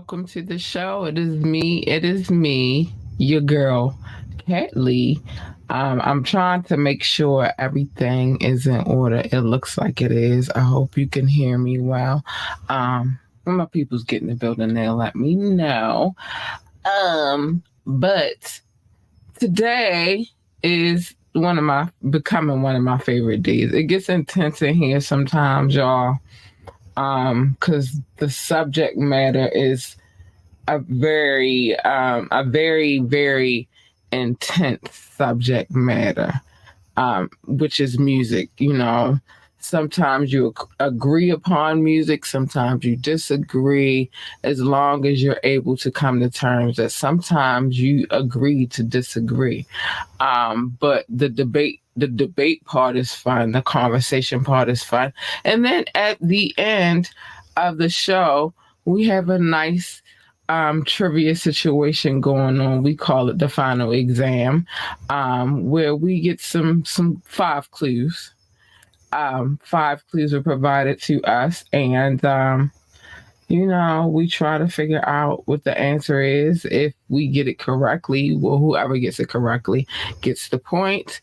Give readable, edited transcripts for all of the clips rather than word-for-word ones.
welcome to the show. It is me, your girl, Cat Lee. I'm trying to make sure everything is in order. It looks like it is. I hope you can hear me well. When my people's getting the building, they'll let me know. But today is becoming one of my favorite days. It gets intense in here sometimes, y'all, because the subject matter is a very intense subject matter, which is music. Sometimes you agree upon music, sometimes you disagree, as long as you're able to come to terms that sometimes you agree to disagree. But the debate part is fun, the conversation part is fun. And then at the end of the show, we have a nice trivia situation going on. We call it the final exam, where we get some five clues. Five clues were provided to us, and we try to figure out what the answer is. If we get it correctly, well, whoever gets it correctly gets the point.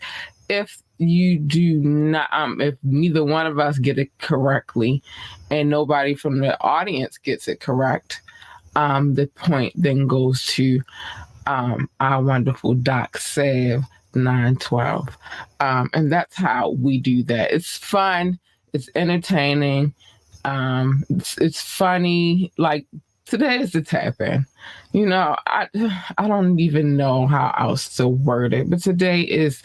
If you do not, if neither one of us get it correctly, and nobody from the audience gets it correct, the point then goes to our wonderful Doc Sav 912. And that's how we do that. It's fun, it's entertaining, it's funny. Like today is the tap in. I don't even know how else to word it, but today is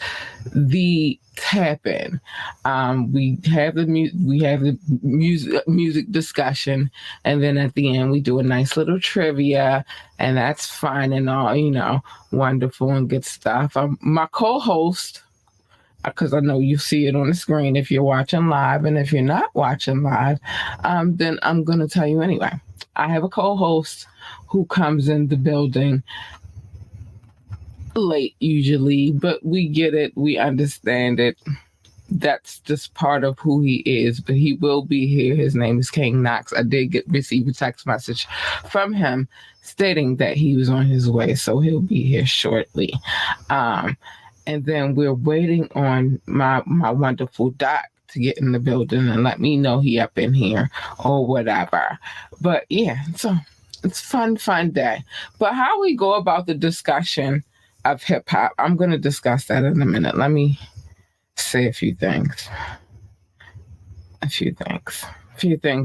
the tap in. We have the music discussion, and then at the end we do a nice little trivia, and that's fun and all, wonderful and good stuff. My co-host, because I know you see it on the screen if you're watching live, and if you're not watching live, then I'm going to tell you anyway. I have a co-host who comes in the building late usually, but we get it. We understand it. That's just part of who he is, but he will be here. His name is King Knoxx. I did receive a text message from him stating that he was on his way, so he'll be here shortly. And then we're waiting on my wonderful Doc to get in the building and let me know he up in here or whatever. But yeah, so it's fun day. But how we go about the discussion of hip hop, I'm going to discuss that in a minute. Let me say a few things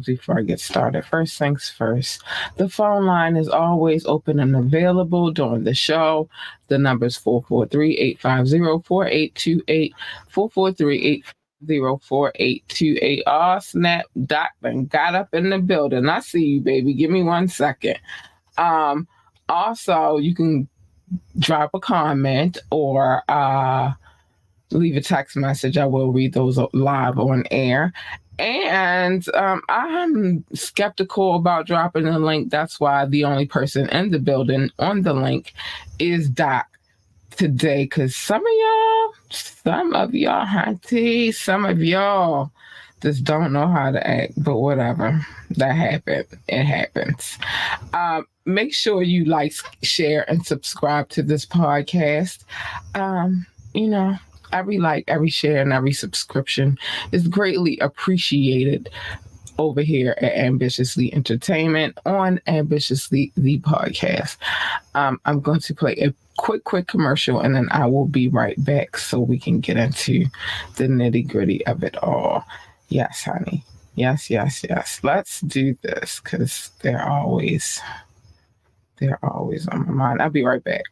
before I get started. First things first, the phone line is always open and available during the show. The number is 443-850-4828, 443-850-4828. Oh, snap, Doc then got up in the building. I see you, baby. Give me 1 second. Also, you can drop a comment or leave a text message. I will read those live on air. And I'm skeptical about dropping a link. That's why the only person in the building on the link is Doc today. Because some of y'all, hunty, some of y'all just don't know how to act. But whatever, that happened. It happens. Make sure you like, share, and subscribe to this podcast. Every like, every share, and every subscription is greatly appreciated over here at Ambitiously Entertainment on Ambitiously the podcast. I'm going to play a quick commercial, and then I will be right back so we can get into the nitty-gritty of it all. Yes, honey. Yes. Let's do this because they're always on my mind. I'll be right back.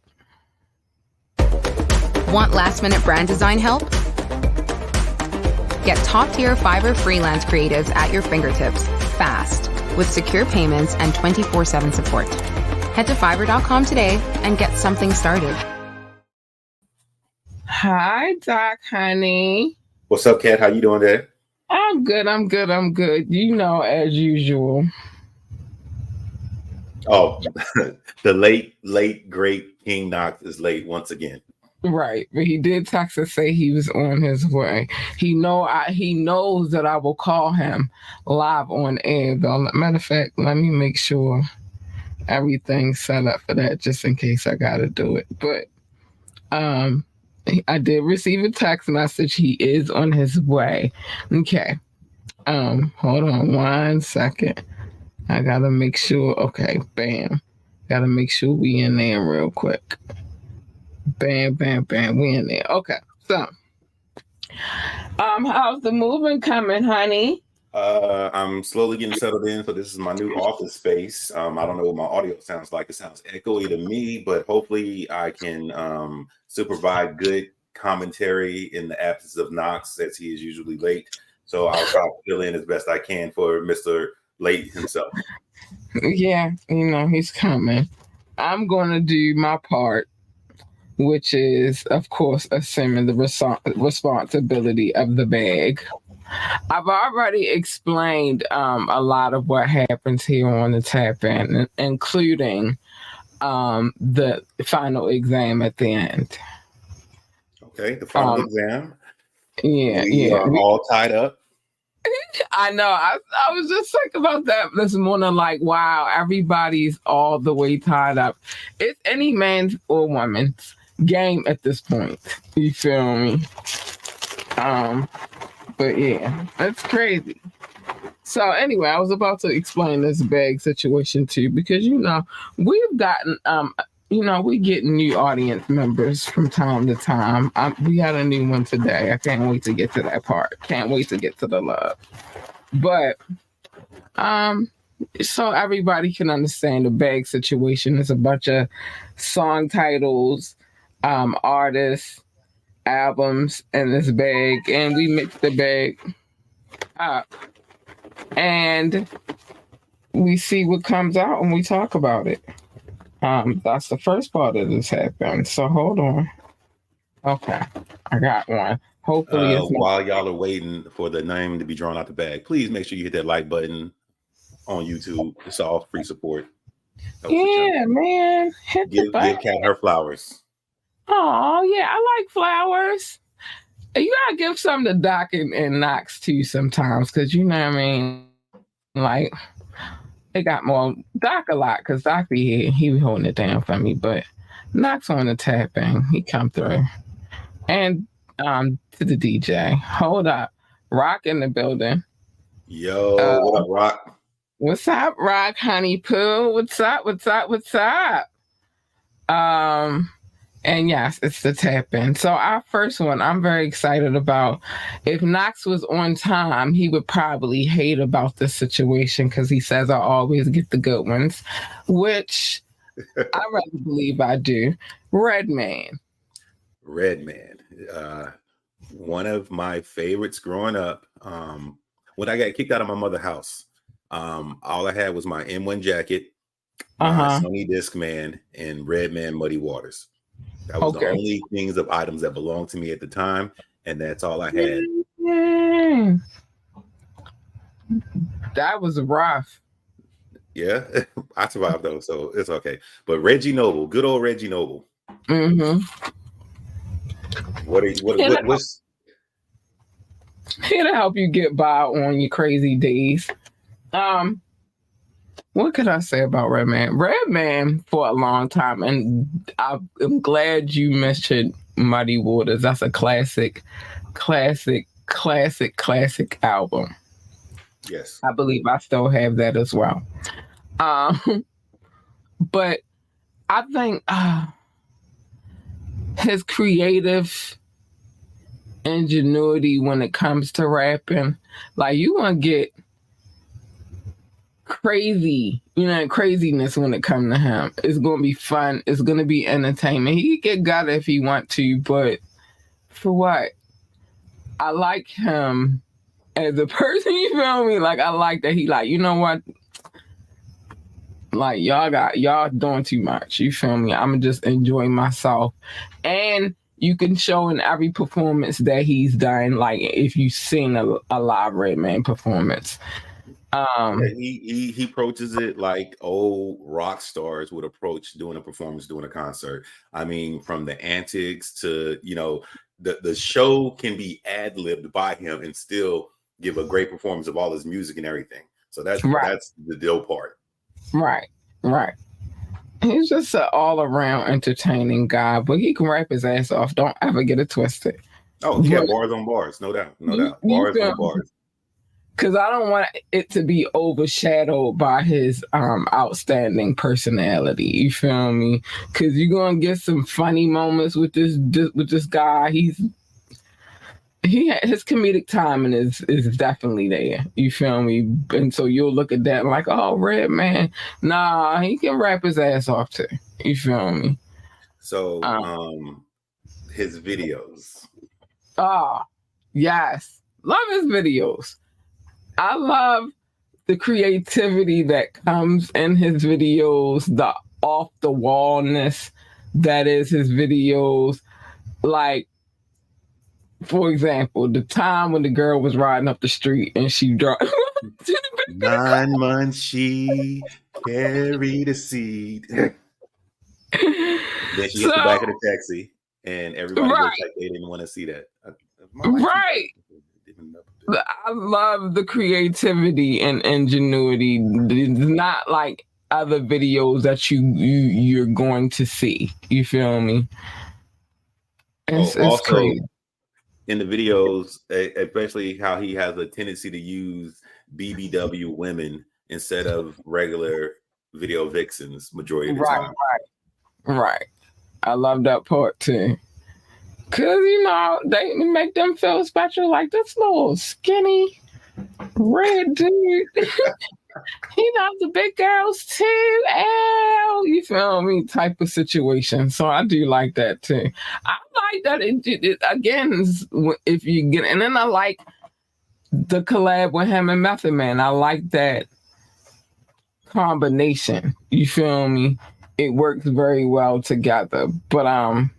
Want last-minute brand design help? Get top-tier Fiverr freelance creatives at your fingertips fast with secure payments and 24/7 support. Head to Fiverr.com today and get something started. Hi, Doc, honey. What's up, Kat? How you doing today? I'm good. As usual. Oh, the late, great King Knoxx is late once again. Right, but he did text to say he was on his way. He knows that I will call him live on air. Though, matter of fact, let me make sure everything set up for that just in case I gotta do it. But um I did receive a text message. He is on his way. Okay. Hold on 1 second. I gotta make sure. Okay, bam. Gotta make sure we in there real quick. Bam, bam, bam. We in there. Okay. So how's the moving coming, honey? I'm slowly getting settled in. So this is my new office space. I don't know what my audio sounds like. It sounds echoey to me, but hopefully I can still provide good commentary in the absence of Knoxx, as he is usually late. So I'll try to fill in as best I can for Mr. Late himself. Yeah, he's coming. I'm gonna do my part, which is, of course, assuming the responsibility of the bag. I've already explained a lot of what happens here on the tap in, including the final exam at the end. Okay, the final exam. Yeah, we are all tied up. I know. I was just thinking about that this morning. Like, wow, everybody's all the way tied up. It's any man's or woman's game at this point. You feel me? But yeah, that's crazy. So anyway, I was about to explain this bag situation too, because we've gotten we get new audience members from time to time. We got a new one today. I can't wait to get to that part. Can't wait to get to the love. But so everybody can understand the bag situation is a bunch of song titles, artists, albums in this bag, and we mix the bag up and we see what comes out and we talk about it. That's the first part of this happen. So hold on. Okay, I got one. Hopefully it's while y'all are waiting for the name to be drawn out the bag, please make sure you hit that like button on YouTube. It's all free support. Yeah, man. Give Kat her flowers. Oh yeah, I like flowers. You gotta give some to Doc and Knoxx too sometimes, because you know what I mean. Like they got more Doc a lot, because Doc be here, he be holding it down for me, but Knoxx on the tapping, he come through. And to the DJ, hold up, Rock in the building. Yo, what up, Rock? What's up, Rock, honey poo? What's up? What's up? What's up? And yes, it's the tap in. So our first one, I'm very excited about. If Knoxx was on time, he would probably hate about this situation because he says I always get the good ones, which I rather believe I do. Redman. One of my favorites growing up. When I got kicked out of my mother's house, all I had was my M1 jacket, my Sony Discman, and Redman Muddy Waters. That was the only things of items that belonged to me at the time, and that's all I had. That was rough. Yeah, I survived though, so it's okay. But Reggie Noble, good old Reggie Noble. Mm-hmm. What's here to help you get by on your crazy days? What could I say about Redman? Redman for a long time, and I'm glad you mentioned Muddy Waters. That's a classic album. Yes. I believe I still have that as well. But I think his creative ingenuity when it comes to rapping, like you want to get crazy, craziness when it comes to him. It's going to be fun. It's going to be entertainment. He can get got if he want to, but for what? I like him as a person, you feel me? Like, I like that he like, you know what? Like, y'all doing too much, you feel me? I'm just enjoying myself. And you can show in every performance that he's done, like if you've seen a live Redman performance. He approaches it like old rock stars would approach doing a performance, doing a concert. I mean, from the antics to, the show can be ad-libbed by him and still give a great performance of all his music and everything. So that's the dope part. Right. He's just an all-around entertaining guy, but he can rap his ass off. Don't ever get it twisted. Oh, he But had bars on bars, no doubt, no doubt, you bars on feel, bars. because I don't want it to be overshadowed by his outstanding personality. You feel me? Because you're gonna get some funny moments with this guy. His comedic timing is definitely there. You feel me? And so you'll look at that and like, oh, Redman, nah, he can rap his ass off too. You feel me? So, his videos. Ah, yes, love his videos. I love the creativity that comes in his videos, the off the wallness that is his videos. Like, for example, the time when the girl was riding up the street and she dropped 9 months she carried a seed. Then she hit the back of the taxi, and everybody looked like they didn't want to see that. Right. I love the creativity and ingenuity. It's not like other videos that you're going to see. You feel me? It's crazy. In the videos, especially how he has a tendency to use BBW women instead of regular video vixens majority of the time. Right. I love that part too. Cause they make them feel special, like this little skinny red dude. He knows the big girls too. Ow, you feel me? Type of situation. So I do like that too. I like that. It again, if you get, and then I like the collab with him and Method Man. I like that combination. You feel me? It works very well together. But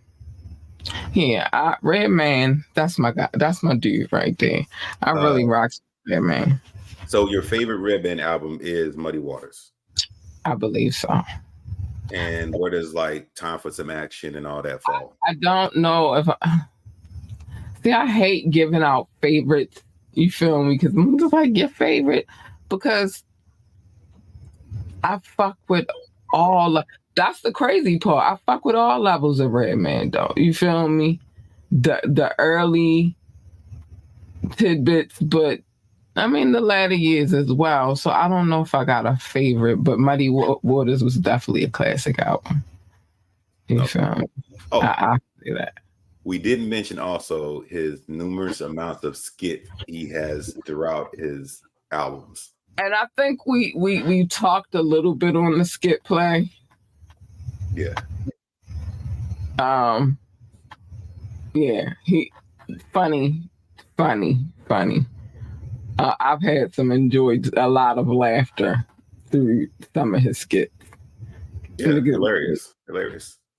yeah, Redman, that's my guy. That's my dude right there. I really rock Redman. So your favorite Redman album is Muddy Waters? I believe so. And where does like Time for Some Action and all that fall? I don't know if I hate giving out favorites. You feel me? Because I'm just like your favorite, because I fuck with all. That's the crazy part. I fuck with all levels of Redman, though. You feel me? The early tidbits, but I mean the latter years as well. So I don't know if I got a favorite, but Muddy Waters was definitely a classic album. You feel me? Oh, I say that. We didn't mention also his numerous amounts of skit he has throughout his albums. And I think we talked a little bit on the skit play. Yeah. Yeah, he funny. I've had enjoyed a lot of laughter through some of his skits. Yeah, hilarious.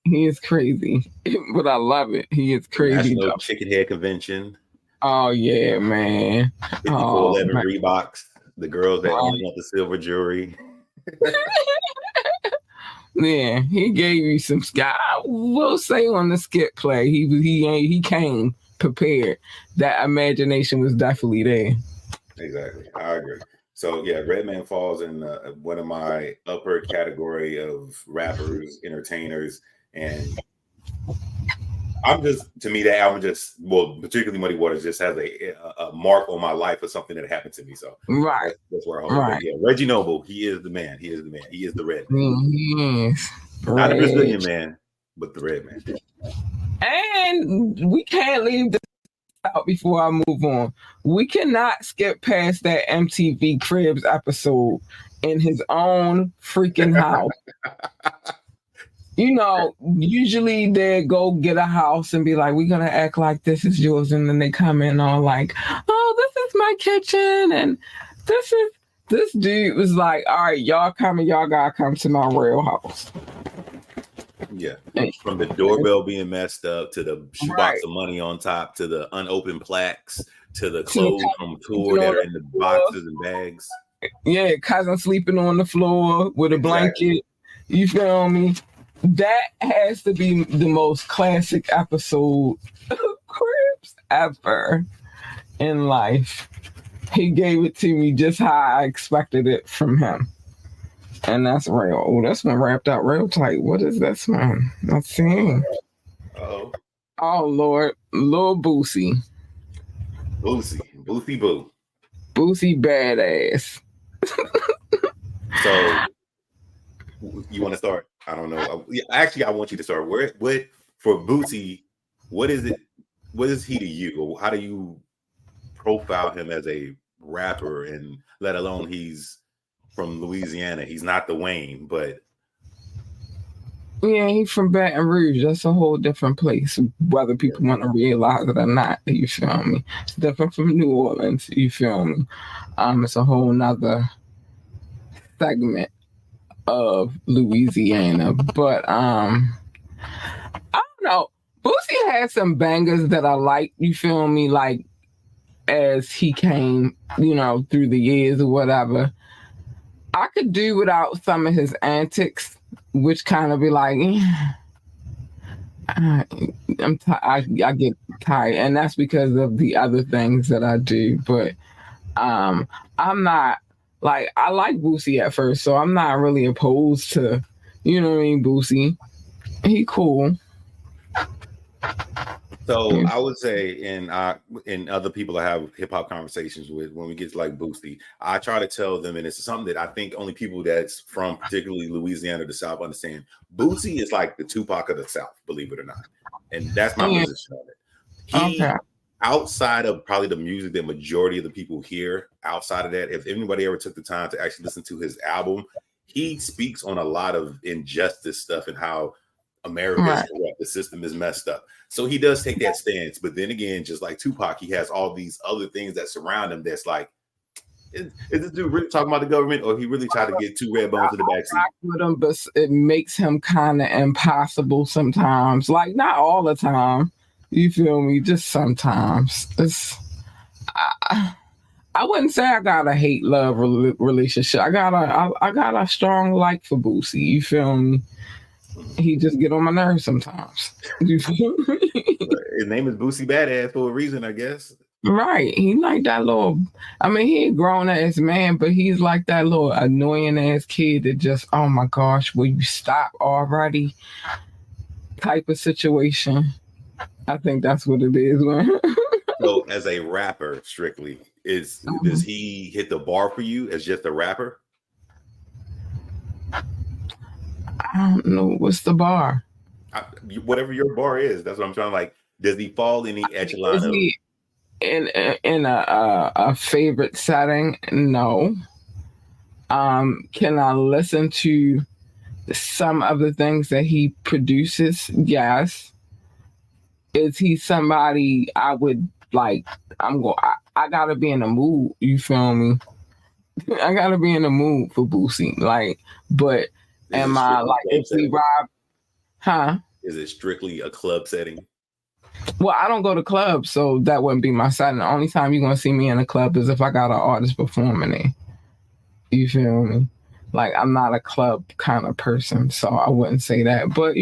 He is crazy, but I love it. He is crazy. National Chicken Head Convention. Oh yeah, man. 5411 Reeboks. The girls that only want the silver jewelry. Yeah, he gave you some skit. I will say on the skit play, he came prepared. That imagination was definitely there. Exactly, I agree. So yeah, Redman falls in one of my upper category of rappers, entertainers, and to me that album particularly Muddy Waters just has a mark on my life of something that happened to me. So that's where I hold it. Yeah, Reggie Noble, he is the man. He is the Redman. Yes. Not the Brazilian man, but the Redman. And we can't leave this out before I move on. We cannot skip past that MTV Cribs episode in his own freaking house. Usually they go get a house and be like, we're going to act like this is yours. And then they come in all like, oh, this is my kitchen. And this dude was like, all right, y'all gotta come to my real house. Yeah. From the doorbell being messed up to the shoebox of money on top to the unopened plaques to the clothes from tour that are in the boxes and bags. Yeah, cousin sleeping on the floor with a blanket. You feel me? That has to be the most classic episode of Cribs ever in life. He gave it to me just how I expected it from him. And that's real. Oh, that's one wrapped out real tight. What is this one? Let's see. Oh, Oh Lord, Lil Boosie. Boosie Boo. Boosie badass. So you want to start? I don't know. Actually, I want you to start. What for Boosie? What is it? What is he to you? Or how do you profile him as a rapper? And let alone he's from Louisiana. He's not the Wayne, but Yeah, he's from Baton Rouge. That's a whole different place, whether people want to realize it or not. You feel me? It's different from New Orleans. You feel me? It's a whole nother segment of Louisiana. But I don't know. Boosie had some bangers that I like. You feel me? Like as he came, through the years or whatever. I could do without some of his antics, which kind of be like, I get tired, and that's because of the other things that I do. But I'm not like I like Boosie at first, so I'm not really opposed to, Boosie. He cool. so I would say, and other people I have hip hop conversations with, when we get to like Boosie, I try to tell them, and it's something that I think only people that's from particularly Louisiana or the South understand. Boosie is like the Tupac of the South, believe it or not, and that's my position on it. He, outside of probably the music that majority of the people hear, outside of that, if anybody ever took the time to actually listen to his album, he speaks on a lot of injustice stuff and how America is corrupt, the system is messed up. So he does take that stance. But then again, just like Tupac, he has all these other things that surround him that's like, is this dude really talking about the government, or he really tried to get two red bones in the backseat? With him, but it makes him kind of impossible sometimes. Like not all the time. You feel me? Just sometimes. I wouldn't say I got a hate love relationship. I got a strong like for Boosie. You feel me? He just get on my nerves sometimes. You feel me? His name is Boosie Badass for a reason, I guess. Right. He like that little, I mean, he ain't grown ass man, but he's like that little annoying ass kid that just, oh my gosh, will you stop already? Type of situation. I think that's what it is, man. So as a rapper, strictly, does he hit the bar for you as just a rapper? I don't know. What's the bar? Whatever your bar is, that's what I'm trying to like. Does he fall in the echelon of in a favorite setting? No. Can I listen to some of the things that he produces? Yes. Is he somebody I would like? I gotta be in the mood. You feel me? I gotta be in the mood for Boosie. Like, but am I like if we rob? Huh? Is it strictly a club setting? Well, I don't go to clubs, so that wouldn't be my setting. The only time you're gonna see me in a club is if I got an artist performing there. You feel me? Like I'm not a club kind of person, so I wouldn't say that. But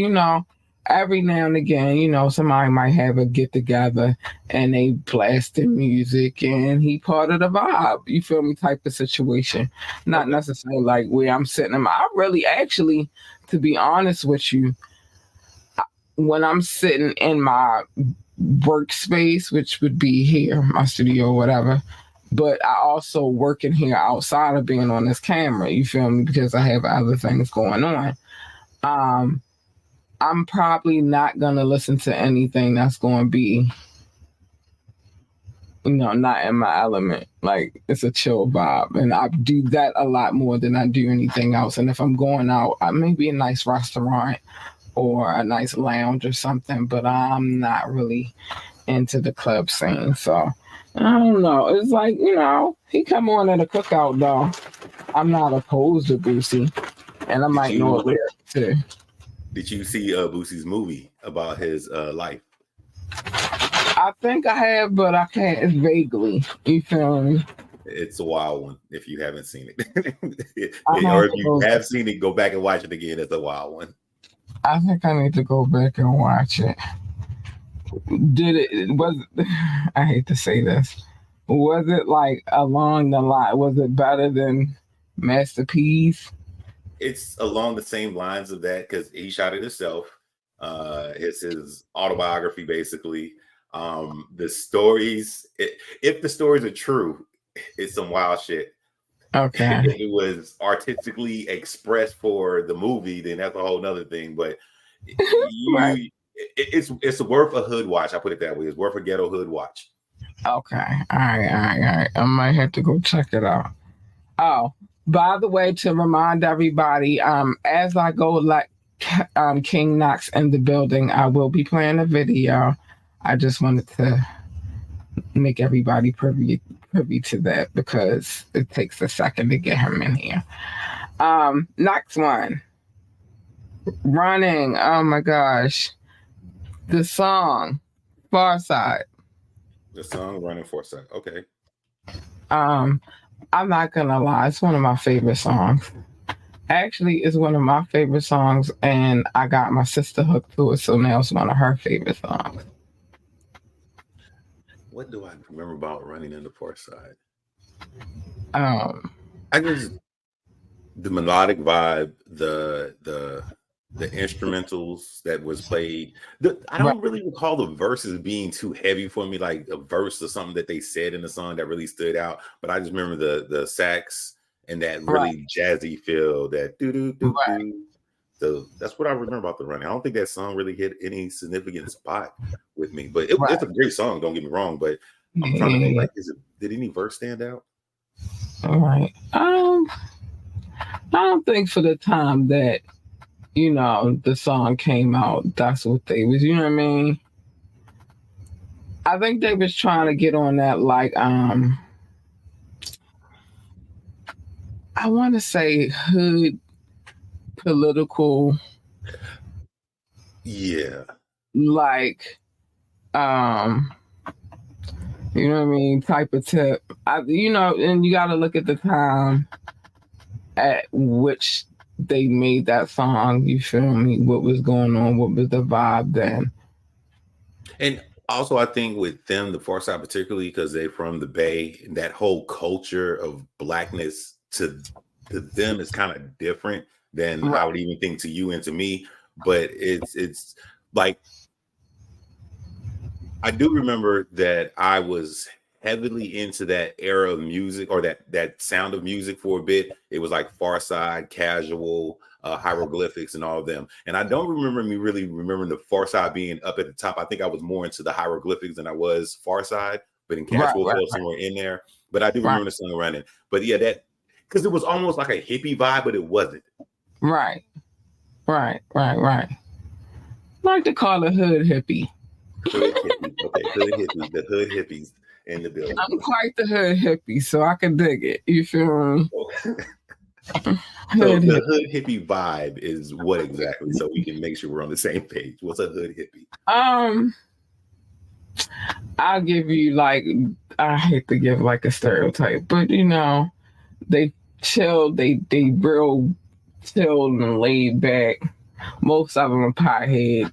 every now and again, somebody might have a get together and they blasting music and he part of the vibe. You feel me? Type of situation. Not necessarily like where I'm sitting. I really actually, to be honest with you, when I'm sitting in my workspace, which would be here, my studio or whatever, but I also work in here outside of being on this camera, you feel me? Because I have other things going on. I'm probably not going to listen to anything that's going to be, not in my element. Like, it's a chill vibe. And I do that a lot more than I do anything else. And if I'm going out, I may be a nice restaurant or a nice lounge or something, but I'm not really into the club scene. So, I don't know. It's like, he come on at a cookout, though. I'm not opposed to Boosie. And I might know a lyric, too. Did you see Boosie's movie about his life? I think I have, but I can't vaguely. You feel me? It's a wild one if you haven't seen it. Or if you have seen it, go back and watch it again. It's a wild one. I think I need to go back and watch it. I hate to say this. Was it like along the line? Was it better than Master P's? it's along the same lines of that because he shot it himself. It's his autobiography, basically. The stories, if the stories are true, it's some wild shit. Okay. If it was artistically expressed for the movie, then that's a whole nother thing. But Right. it's worth a hood watch. I put it that way. It's worth a ghetto hood watch. Okay. All right. I might have to go check it out. Oh, by the way, to remind everybody, as I go like King Knoxx in the building, I will be playing a video. I just wanted to make everybody privy to that because it takes a second to get him in here. Next one. Running. Oh my gosh. The song. Far Side. The song Running Foresight. Okay. I'm not gonna lie, it's one of my favorite songs. Actually, it's one of my favorite songs, and I got my sister hooked to it, so now it's one of her favorite songs. What do I remember about Running in the Foresight? Um, I just the melodic vibe, the instrumentals that was played. I don't really recall the verses being too heavy for me, like a verse or something that they said in the song that really stood out. But I just remember the sax and that really jazzy feel, that do do do do. So that's what I remember about the Running. I don't think that song really hit any significant spot with me, but it's a great song. Don't get me wrong, but I'm trying to think, like, did any verse stand out? All right. I don't think for the time that the song came out, that's what they was. You know what I mean? I think they was trying to get on that, like, I want to say hood political. Yeah. Like, you know what I mean, type of tip. And you got to look at the time at which they made that song. You feel me? What was going on? What was the vibe then? And also, I think with them, the Foresight particularly, because they're from the Bay, and that whole culture of blackness to them is kind of different than I would even think to you and to me. But it's like, I do remember that I was heavily into that era of music, or that sound of music for a bit. It was like Farside, Casual, Hieroglyphics, and all of them. And I don't remember me really remembering the Farside being up at the top. I think I was more into the Hieroglyphics than I was Farside, but in Casual somewhere in there. But I do remember the song Running. But yeah, that, because it was almost like a hippie vibe, but it wasn't. Right. I like to call it hood hippie. Hood hippie. Okay, hood hippie. The hood hippies in the building. I'm quite the hood hippie, so I can dig it. You feel me? So the hood hippie vibe is what exactly? So we can make sure we're on the same page. What's a hood hippie? I'll give you, like, I hate to give like a stereotype, but they chill, they real chilled and laid back. Most of them are potheads.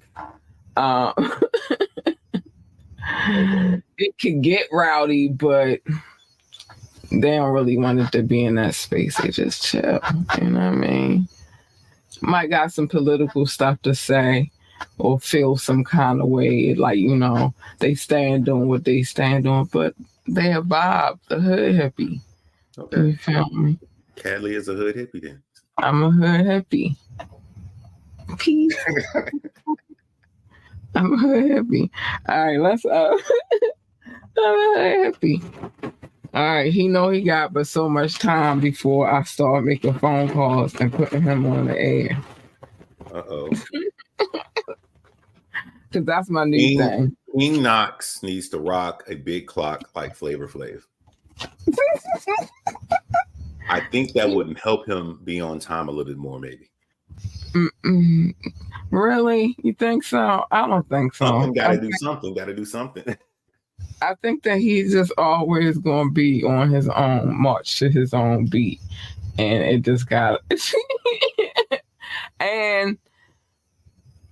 It can get rowdy, but they don't really want it to be in that space. They just chill. You know what I mean? Might got some political stuff to say or feel some kind of way. Like, they stand on what they stand on, but they a vibe, the hood hippie. Okay. You feel me? Cadley is a hood hippie then. I'm a hood hippie. Peace. I'm a hood hippie. All right, let's I'm a hood hippie. All right, he got but so much time before I start making phone calls and putting him on the air. Uh-oh. Because that's my new thing. King Knoxx needs to rock a big clock like Flavor Flav. I think that would help him be on time a little bit more, maybe. Really? You think so? I don't think so. Gotta do something. I think that he's just always going to be on his own, march to his own beat. And it just got... and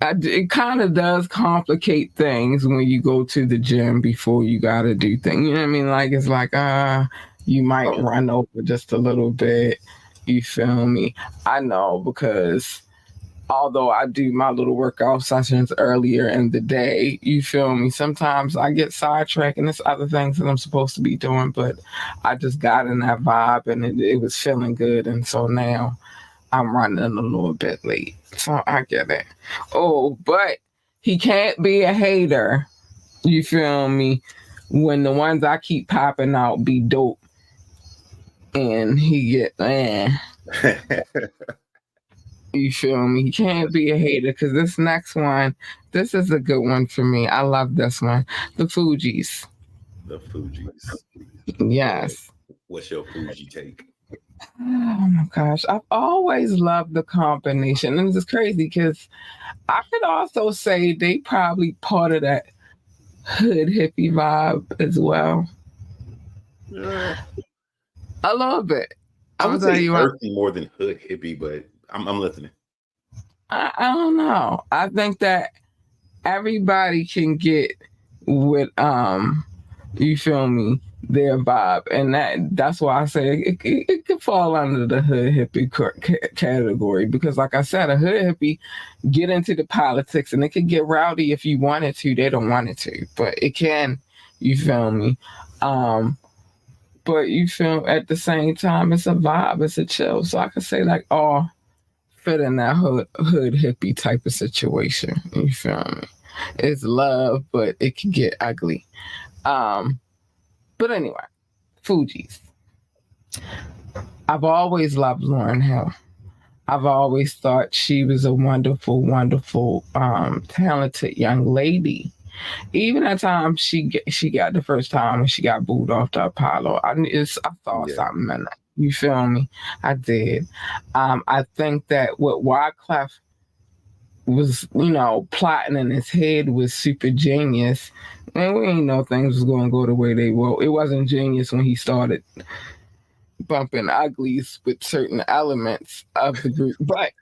it kind of does complicate things when you go to the gym before you got to do things. You know what I mean? Like, it's like, you might run over just a little bit. You feel me? I know because although I do my little workout sessions earlier in the day, you feel me? Sometimes I get sidetracked and there's other things that I'm supposed to be doing, but I just got in that vibe and it was feeling good. And so now I'm running a little bit late. So I get it. Oh, but he can't be a hater. You feel me? When the ones I keep popping out be dope and he get, you feel me? He can't be a hater because this next one, this is a good one for me. I love this one. The Fugees. The Fugees. Yes. What's your Fuji take? Oh my gosh. I've always loved the combination. And it's crazy because I could also say they probably part of that hood hippie vibe as well. A little bit. I I'm would gonna tell say you what. earthy more than hood hippie, but I'm listening. I don't know. I think that everybody can get with you feel me, their vibe, and that's why I say it could fall under the hood hippie category because, like I said, a hood hippie get into the politics and it could get rowdy if you wanted to. They don't want it to, but it can. You feel me? But you feel at the same time, it's a vibe, it's a chill. So I could say like, oh, fit in that hood hippie type of situation. You feel me? It's love, but it can get ugly. But anyway, Fugees. I've always loved Lauryn Hill. I've always thought she was a wonderful, wonderful, talented young lady. Even at times she got the first time when she got booed off the Apollo. I saw something in that. You feel me? I did. I think that what Wyclef was, plotting in his head was super genius. And we ain't know things was going to go the way they were. It wasn't genius when he started bumping uglies with certain elements of the group, but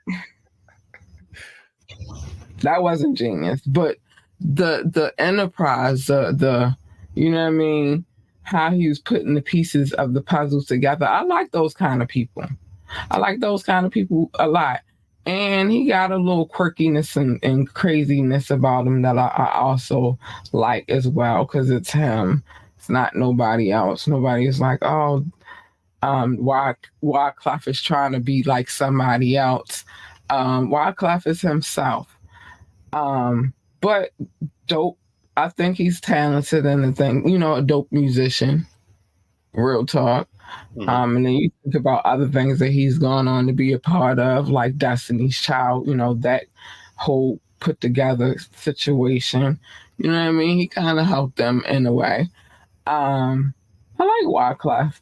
that wasn't genius. But the enterprise, the you know what I mean, how he was putting the pieces of the puzzles together. I like those kind of people. I like those kind of people a lot. And he got a little quirkiness and craziness about him that I also like as well because it's him. It's not nobody else. Nobody is like, oh, Wyclef is trying to be like somebody else. Wyclef is himself. But dope. I think he's talented and a dope musician. Real talk. And then you think about other things that he's gone on to be a part of, like Destiny's Child, that whole put together situation. You know what I mean? He kind of helped them in a way. I like Wyclef.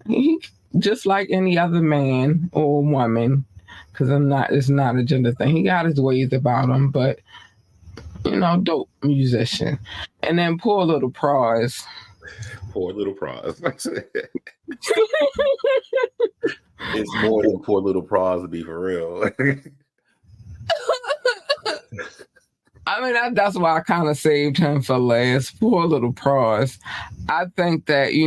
He just like any other man or woman, because it's not a gender thing. He got his ways about him, but dope musician. And then poor little Pras. Poor little Pras. It's more than poor little Pras to be for real. I mean, that's why I kind of saved him for last. Poor little Pras. I think that, he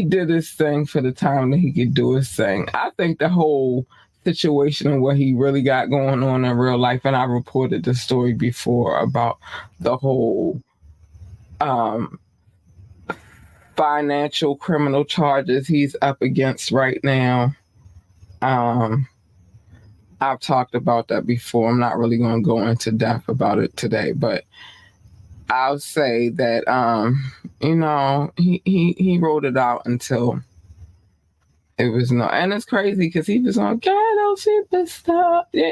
did his thing for the time that he could do his thing. I think the whole situation and what he really got going on in real life, and I reported the story before about the whole financial criminal charges he's up against right now. I've talked about that before. I'm not really going to go into depth about it today, but I'll say that he wrote it out until it was no, and it's crazy because he was on Ghetto Superstar. Yeah.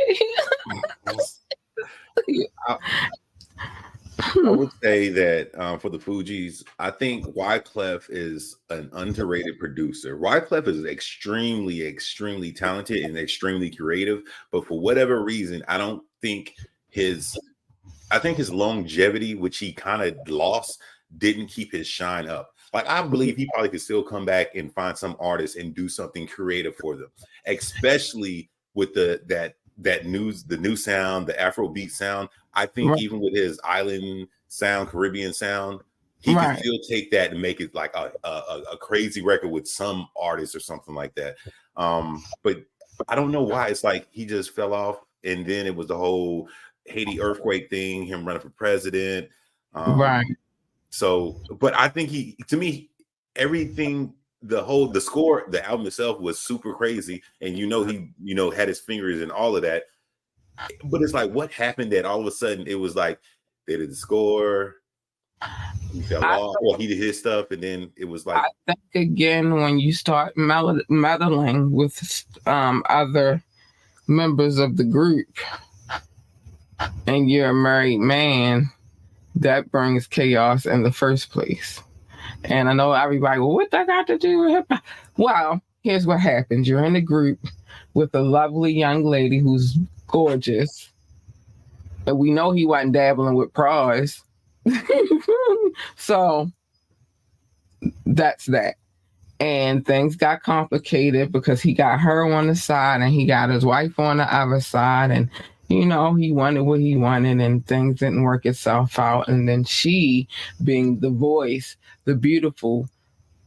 I would say that for the Fugees, I think Wyclef is an underrated producer. Wyclef is extremely, extremely talented and extremely creative, but for whatever reason, I don't think his longevity, which he kind of lost, didn't keep his shine up. Like, I believe he probably could still come back and find some artists and do something creative for them, especially with the new sound, the Afrobeat sound. I think even with his island sound, Caribbean sound, he can Right. still take that and make it like a crazy record with some artists or something like that. But I don't know why it's like he just fell off, and then it was the whole Haiti earthquake thing, him running for president. Right. So, but I think to me, everything, the score, the album itself was super crazy, and he had his fingers in all of that. But it's like, what happened that all of a sudden it was like they did the score, he fell off, or he did his stuff, and then it was like. I think again when you start meddling with other members of the group, and you're a married man, that brings chaos in the first place. And I know everybody, well, what that got to do with hip hop? Well, here's what happens. You're in a group with a lovely young lady who's gorgeous. And we know he wasn't dabbling with prize. So that's that. And things got complicated because he got her on the side and he got his wife on the other side. And, he wanted what he wanted and things didn't work itself out. And then she, being the voice, the beautiful,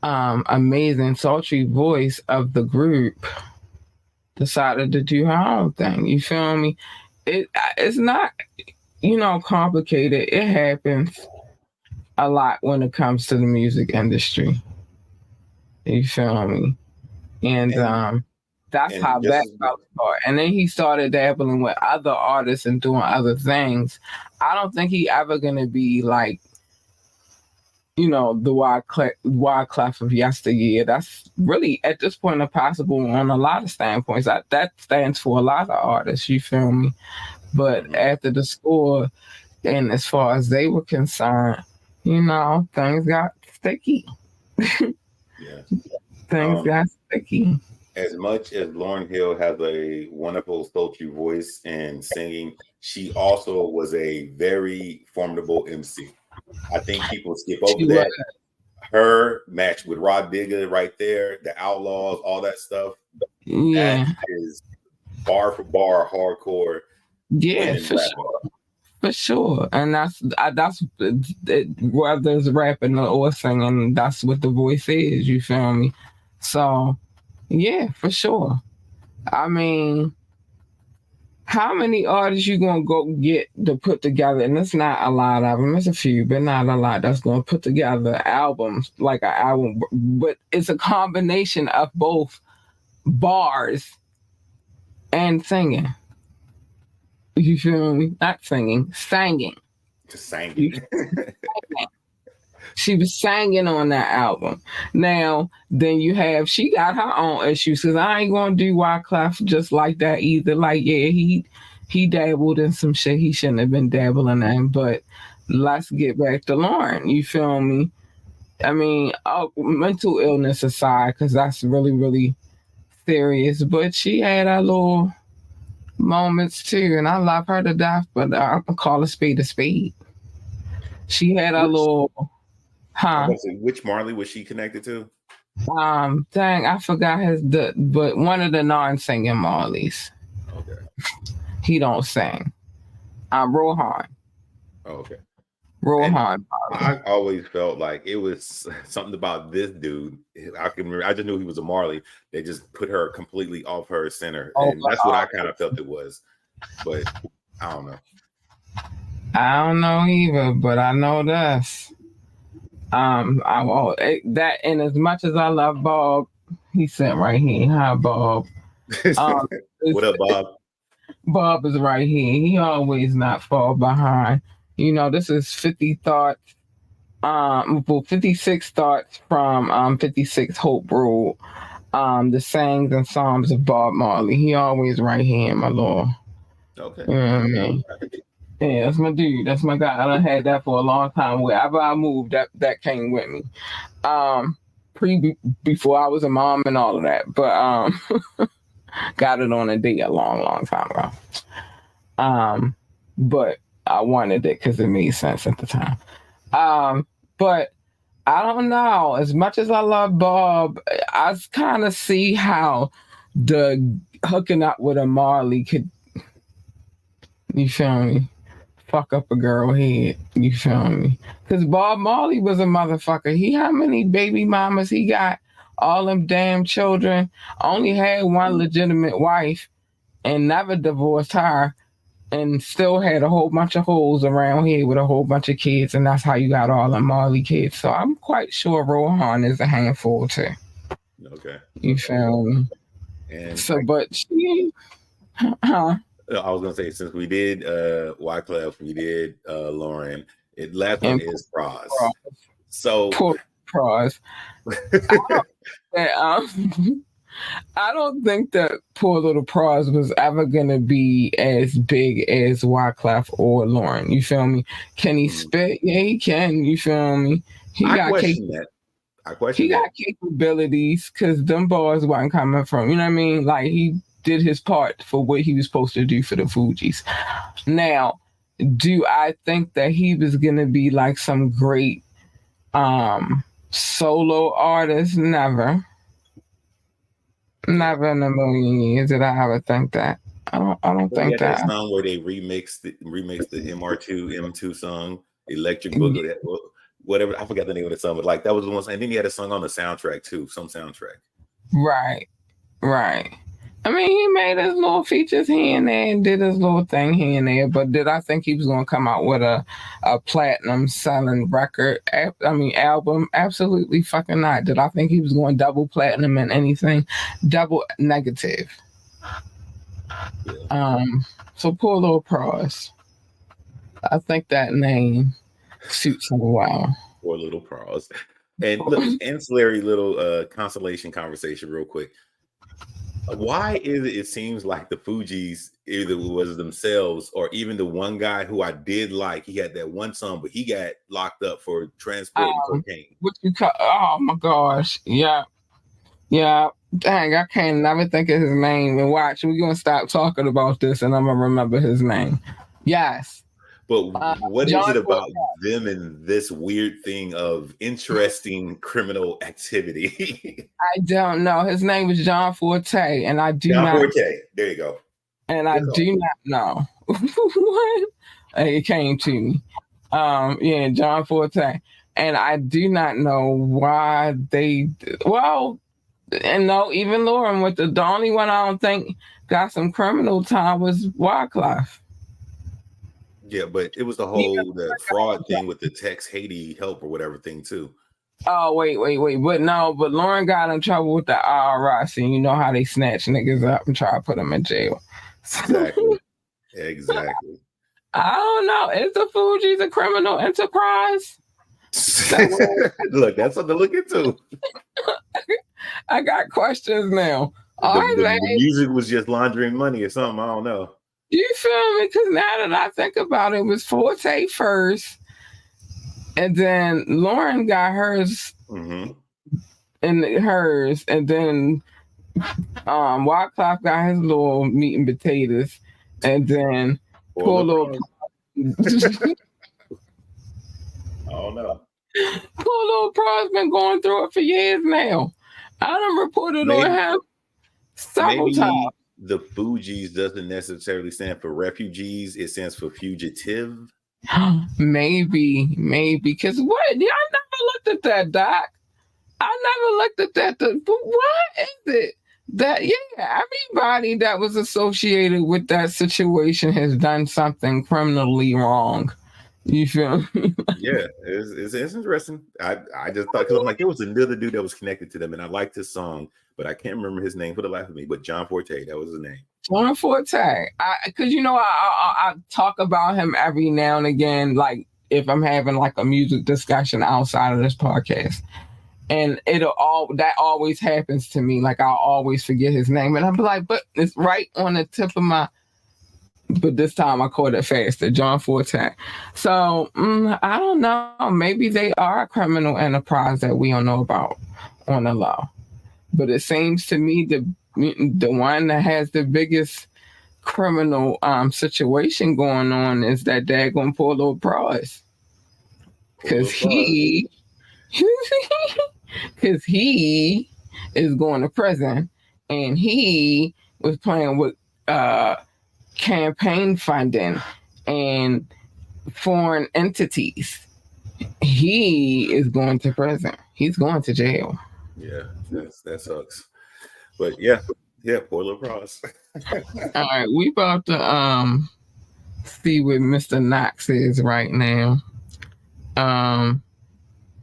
amazing, sultry voice of the group, decided to do her own thing. You feel me? It's not, complicated. It happens a lot when it comes to the music industry. You feel me? And that's how that fell apart. And then he started dabbling with other artists and doing other things. I don't think he ever gonna be like, the Wyclef of yesteryear. That's really at this point impossible on a lot of standpoints. That stands for a lot of artists. You feel me? But after the score, and as far as they were concerned, things got sticky. Yeah. Things got sticky. As much as Lauryn Hill has a wonderful sultry voice and singing, she also was a very formidable MC. I think people skip over that. Her match with Rod Digger right there, the Outlaws, all that stuff. Yeah. That is bar for bar hardcore. Yeah, for sure. And that's whether it's rapping or singing, that's what the voice is. You feel me? So, yeah, for sure. I mean, how many artists you gonna go get to put together? And it's not a lot of them. It's a few, but not a lot. That's gonna put together albums, like an album. But it's a combination of both bars and singing. You feel me? Not singing, singing. Singing. She was singing on that album. Now, then she got her own issues, because I ain't gonna do Wyclef just like that either. Like, yeah, he dabbled in some shit he shouldn't have been dabbling in, but let's get back to Lauryn. You feel me? I mean, mental illness aside, because that's really, really serious, but she had her little moments too, and I love her to death, but I call a spade a spade. She had a little... Which Marley was she connected to? Dang, I forgot but one of the non-singing Marleys. Okay. He don't sing. Rohan. Oh, okay. Rohan. I always felt like it was something about this dude. I just knew he was a Marley. They just put her completely off her center, and that's what I kind of felt it was. But I don't know. I don't know either, but I know this. That, and as much as I love Bob, he's sitting right here. Hi, Bob. What up, Bob? Bob is right here. He always not fall behind. This is 56 thoughts from 56 Hope Road. The sayings and psalms of Bob Marley. He always right here, my lord. Okay. You know what I mean? Yeah, that's my dude. That's my guy. I done had that for a long time. Wherever I moved, that came with me. Before I was a mom and all of that. But got it on a date a long, long time ago. But I wanted it because it made sense at the time. But I don't know. As much as I love Bob, I kind of see how the hooking up with a Marley could, you feel me, fuck up a girl head. You feel me? Because Bob Marley was a motherfucker. He how many baby mamas he got? All them damn children. Only had one legitimate wife and never divorced her, and still had a whole bunch of hoes around here with a whole bunch of kids, and that's how you got all the Marley kids. So I'm quite sure Rohan is a handful too. Okay. You feel me? And so, but she, huh? I was gonna say, since we did Wyclef, we did Lauren. Last one And is Praz. So poor Praz. I don't think that poor little Praz was ever gonna be as big as Wyclef or Lauren. You feel me? Can he spit? Yeah, he can. You feel me? I question that. He got capabilities because them bars wasn't coming from. You know what I mean? Like he did his part for what he was supposed to do for the Fugees. Now, do I think that he was gonna be like some great solo artist? Never. Never in a million years did I ever think that. I don't think that. That song where they remixed the MR2 M2 song, Electric Boogaloo, whatever. I forgot the name of the song, but like that was the one. And then he had a song on the soundtrack too, some soundtrack. Right. I mean, he made his little features here and there and did his little thing here and there, but did I think he was going to come out with a platinum selling record? Album? Absolutely fucking not. Did I think he was going double platinum in anything? Double negative. Yeah. So poor little Praz. I think that name suits him well. Poor little Praz. And look, ancillary little consolation conversation real quick. Why is it seems like the Fugees either was themselves or even the one guy who I did like, he had that one song, but he got locked up for transporting cocaine. Oh my gosh. Yeah. Dang, I can't never think of his name. And watch, we're going to stop talking about this and I'm going to remember his name. Yes. But what is it about them and this weird thing of interesting criminal activity? I don't know. His name was John Forte, and I do not. John Forte. There you go. And I do not know what it came to me. Yeah, John Forte, and I do not know why they. Well, and no, even Lauren with the only one I don't think got some criminal time was Wyclef. Yeah, but it was the whole the fraud thing with the Tex Haiti help or whatever thing too. Oh, wait. But Lauren got in trouble with the IRS, and you know how they snatch niggas up and try to put them in jail. Exactly. I don't know. Is the Fugees a criminal enterprise? Look, that's something to look into. I got questions now. The music was just laundering money or something. I don't know. You feel me? Because now that I think about it, it was Forte first, and then Lauren got hers, and then Wyclef got his little meat and potatoes, and then poor little. Oh no! Poor little Pro's been going through it for years now. I done reported on him several times. The Fugees doesn't necessarily stand for refugees. It stands for fugitive. Maybe. Because what? I never looked at that, Doc. I never looked at that. But what is it? That, everybody that was associated with that situation has done something criminally wrong. You feel me? Yeah, it's interesting. I just thought, because I'm like, there was another dude that was connected to them, and I liked his song, but I can't remember his name for the life of me. But John Forte, that was his name. John Forte. Because I talk about him every now and again, like if I'm having like a music discussion outside of this podcast, and that always happens to me. Like I'll always forget his name, and I'm like, but it's right on the tip of my. But this time I caught it faster, John Forte. So I don't know. Maybe they are a criminal enterprise that we don't know about on the low. But it seems to me the one that has the biggest criminal situation going on is that daggone poor little Price. Because he is going to prison, and he was playing with campaign funding, and foreign entities. He is going to prison. He's going to jail. Yeah, that sucks. But yeah, poor little Cross. All right, we about to see what Mr. Knoxx is right now. I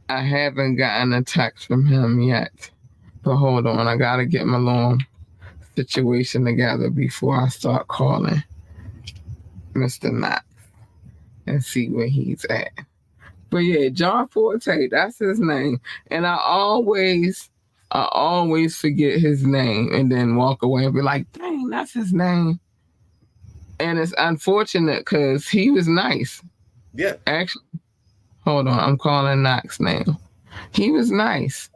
haven't gotten a text from him yet. But hold on, I gotta get my little situation together before I start calling Mr. Knoxx and see where he's at. But yeah, John Forte, that's his name. And I always forget his name and then walk away and be like, dang, that's his name. And it's unfortunate because he was nice. Yeah. Actually, hold on, I'm calling Knoxx now. He was nice.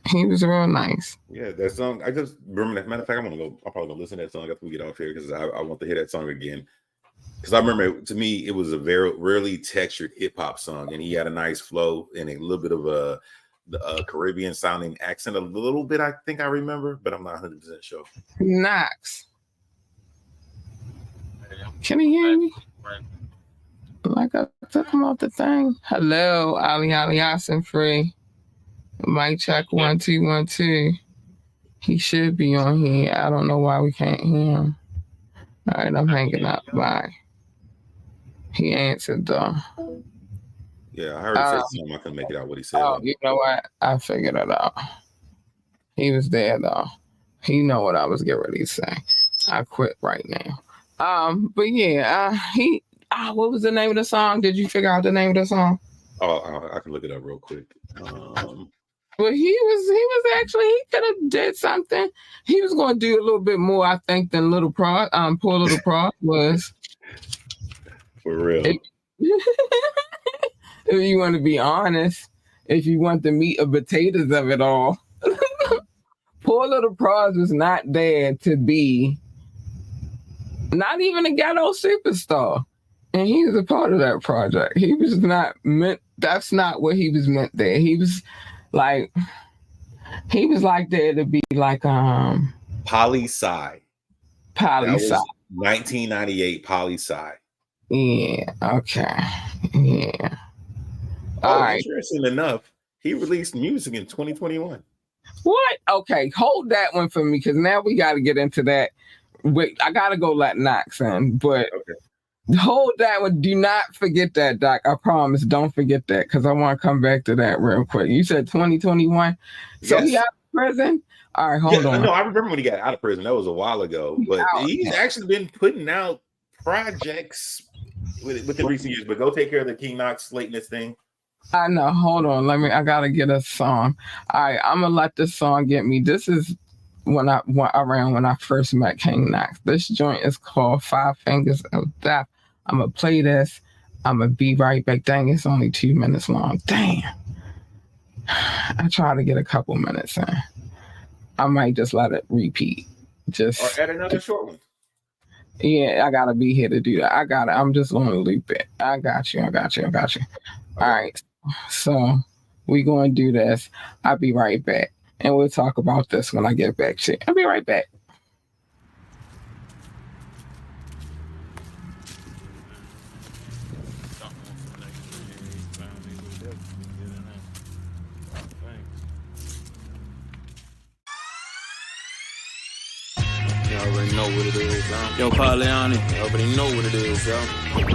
He was real nice. Yeah, that song. I just remember that. Matter of fact, I'm probably gonna listen to that song after we get off here because I want to hear that song again. Because I remember, to me, it was a very rarely textured hip hop song, and he had a nice flow and a little bit of a Caribbean sounding accent. A little bit, I think I remember, but I'm not 100% sure. Knoxx, can he hear me? Like I took him off the thing. Hello, Ali Yasin Free. Mic check 1 2 1 2. He should be on here. I don't know why we can't hear him. All right, I'm hanging up. Bye. He answered though. Yeah, I heard him say something. I couldn't make it out what he said. Oh, you know what? I figured it out. He was there though. He know what I was getting ready to say. I quit right now. But yeah, what was the name of the song? Did you figure out the name of the song? Oh, I can look it up real quick. Well, he was actually, he could have did something. He was going to do a little bit more, I think, than Poor Little Prod was. For real. If you want to be honest, if you want the meat and potatoes of it all, Poor Little Prod was not there to be not even a ghetto superstar. And he was a part of that project. He was not meant, that's not what he was meant there. He was like there to be like Poli Sci. 1998 Poli Sci. Yeah, okay. Yeah. All right. Interesting enough, he released music in 2021. What? Okay, hold that one for me because now we got to get into that. Wait, I got to go let Knoxx in, but hold that one. Do not forget that, Doc. I promise. Don't forget that because I want to come back to that real quick. You said 2021. So he out of prison? All right, hold on. No, I remember when he got out of prison. That was a while ago. But he's actually been putting out projects within recent years. But go take care of the King Knoxx lateness thing. I know. Hold on. I got to get a song. All right, I'm going to let this song get me. This is when I first met King Knoxx. This joint is called 5 Fingers of Death. I'm going to play this. I'm going to be right back. Dang, it's only 2 minutes long. Damn. I try to get a couple minutes in. I might just let it repeat. Or add another short one. Yeah, I got to be here to do that. I got it. I'm just going to loop it. I got you. All right. So we're going to do this. I'll be right back. And we'll talk about this when I get back to you. I'll be right back. You already know what it is, yo. Parleani, you already know what it is, yo.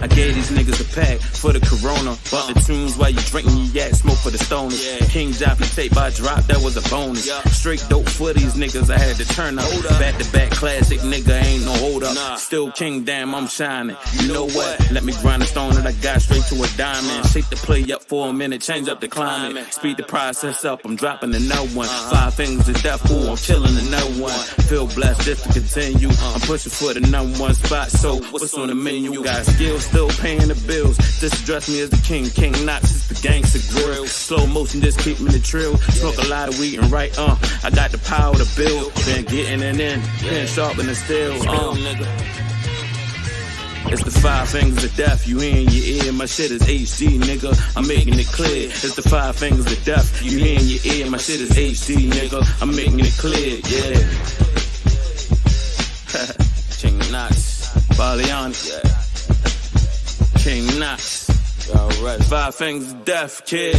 I gave these niggas a pack for the corona. Bought the tunes while you drinking your yak, smoke for the stoners. King dropped the tape by drop, that was a bonus. Straight dope for these niggas, I had to turn up. Back to back classic, nigga, ain't no hold up. Still king, damn, I'm shining. You know what? Let me grind the stone that I got straight to a diamond. Shake the play up for a minute, change up the climate. Speed the process up, I'm dropping the no one. 5 fingers of death, ooh, I'm killing the no one. Feel blessed just to continue. I'm pushing for the #1 spot, so what's on the menu? Got skills, still paying the bills. Just address me as the king. King Knoxx is the gangster grill. Slow motion, just keep me the trill. Smoke a lot of weed and right, I got the power to build. Been getting it in, been sharpening the steel, It's the 5 fingers of death, you in your ear. My shit is HD, nigga, I'm making it clear. It's the 5 fingers of death, you in your ear. My shit is HD, nigga, I'm making it clear, yeah. King Knoxx, Parleani, yeah. King Knoxx. Alright. 5 fingers of death, kid.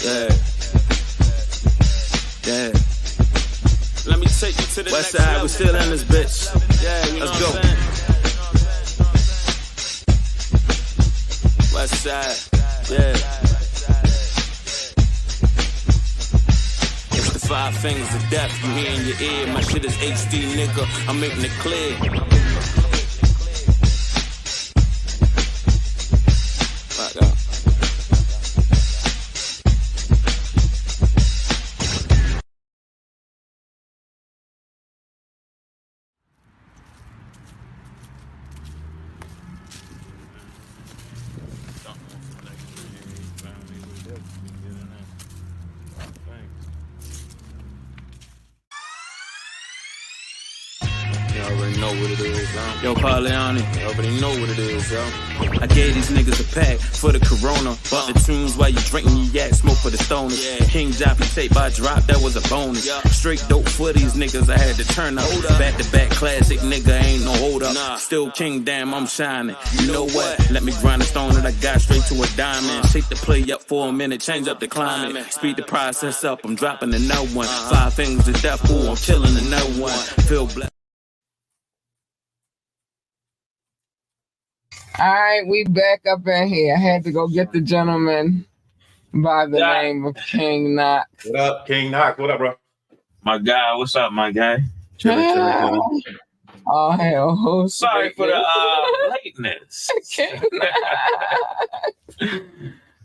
Yeah. Yeah. Let me take you to the West next side, level. We still in this bitch. Yeah, you Let's go. West side, yeah. It's the 5 fingers of death. You hear in your ear. My shit is HD, nigga. I'm making it clear. Fuck up. You already know what it is, yo. Yo, Parleani, you already know what it is, yo. I gave these niggas a pack for the corona. Bump the tunes while you drinking your yak, smoke for the stoners. Yeah. King Joppy tape by drop, that was a bonus. Yeah. Straight dope for these niggas, I had to turn up. Back to back classic, nigga, ain't no hold up. Nah. Still king, damn, I'm shining. You know what? Let me grind the stone that I got straight to a diamond. Shake the play up for a minute, change up the climate. Speed the process up, I'm dropping another one. 5 fingers of death, ooh, I'm killing another one. Feel blessed. All right, we back up in here. I had to go get the gentleman by the name of King Knoxx. What up, King Knoxx? What up, bro? My guy, what's up, my guy? Oh, hell. Who's Sorry for the lateness.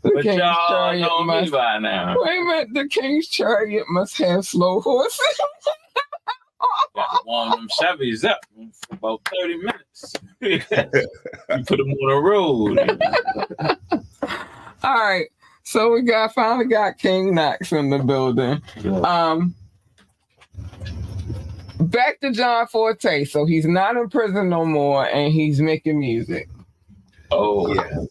But y'all know me by now. Wait a minute, the King's Chariot must have slow horses. Got one of them Chevys up for about 30 minutes. You put them on the road. All right. So we finally got King Knoxx in the building. Yeah. Back to John Forte. So he's not in prison no more and he's making music. Oh, yeah.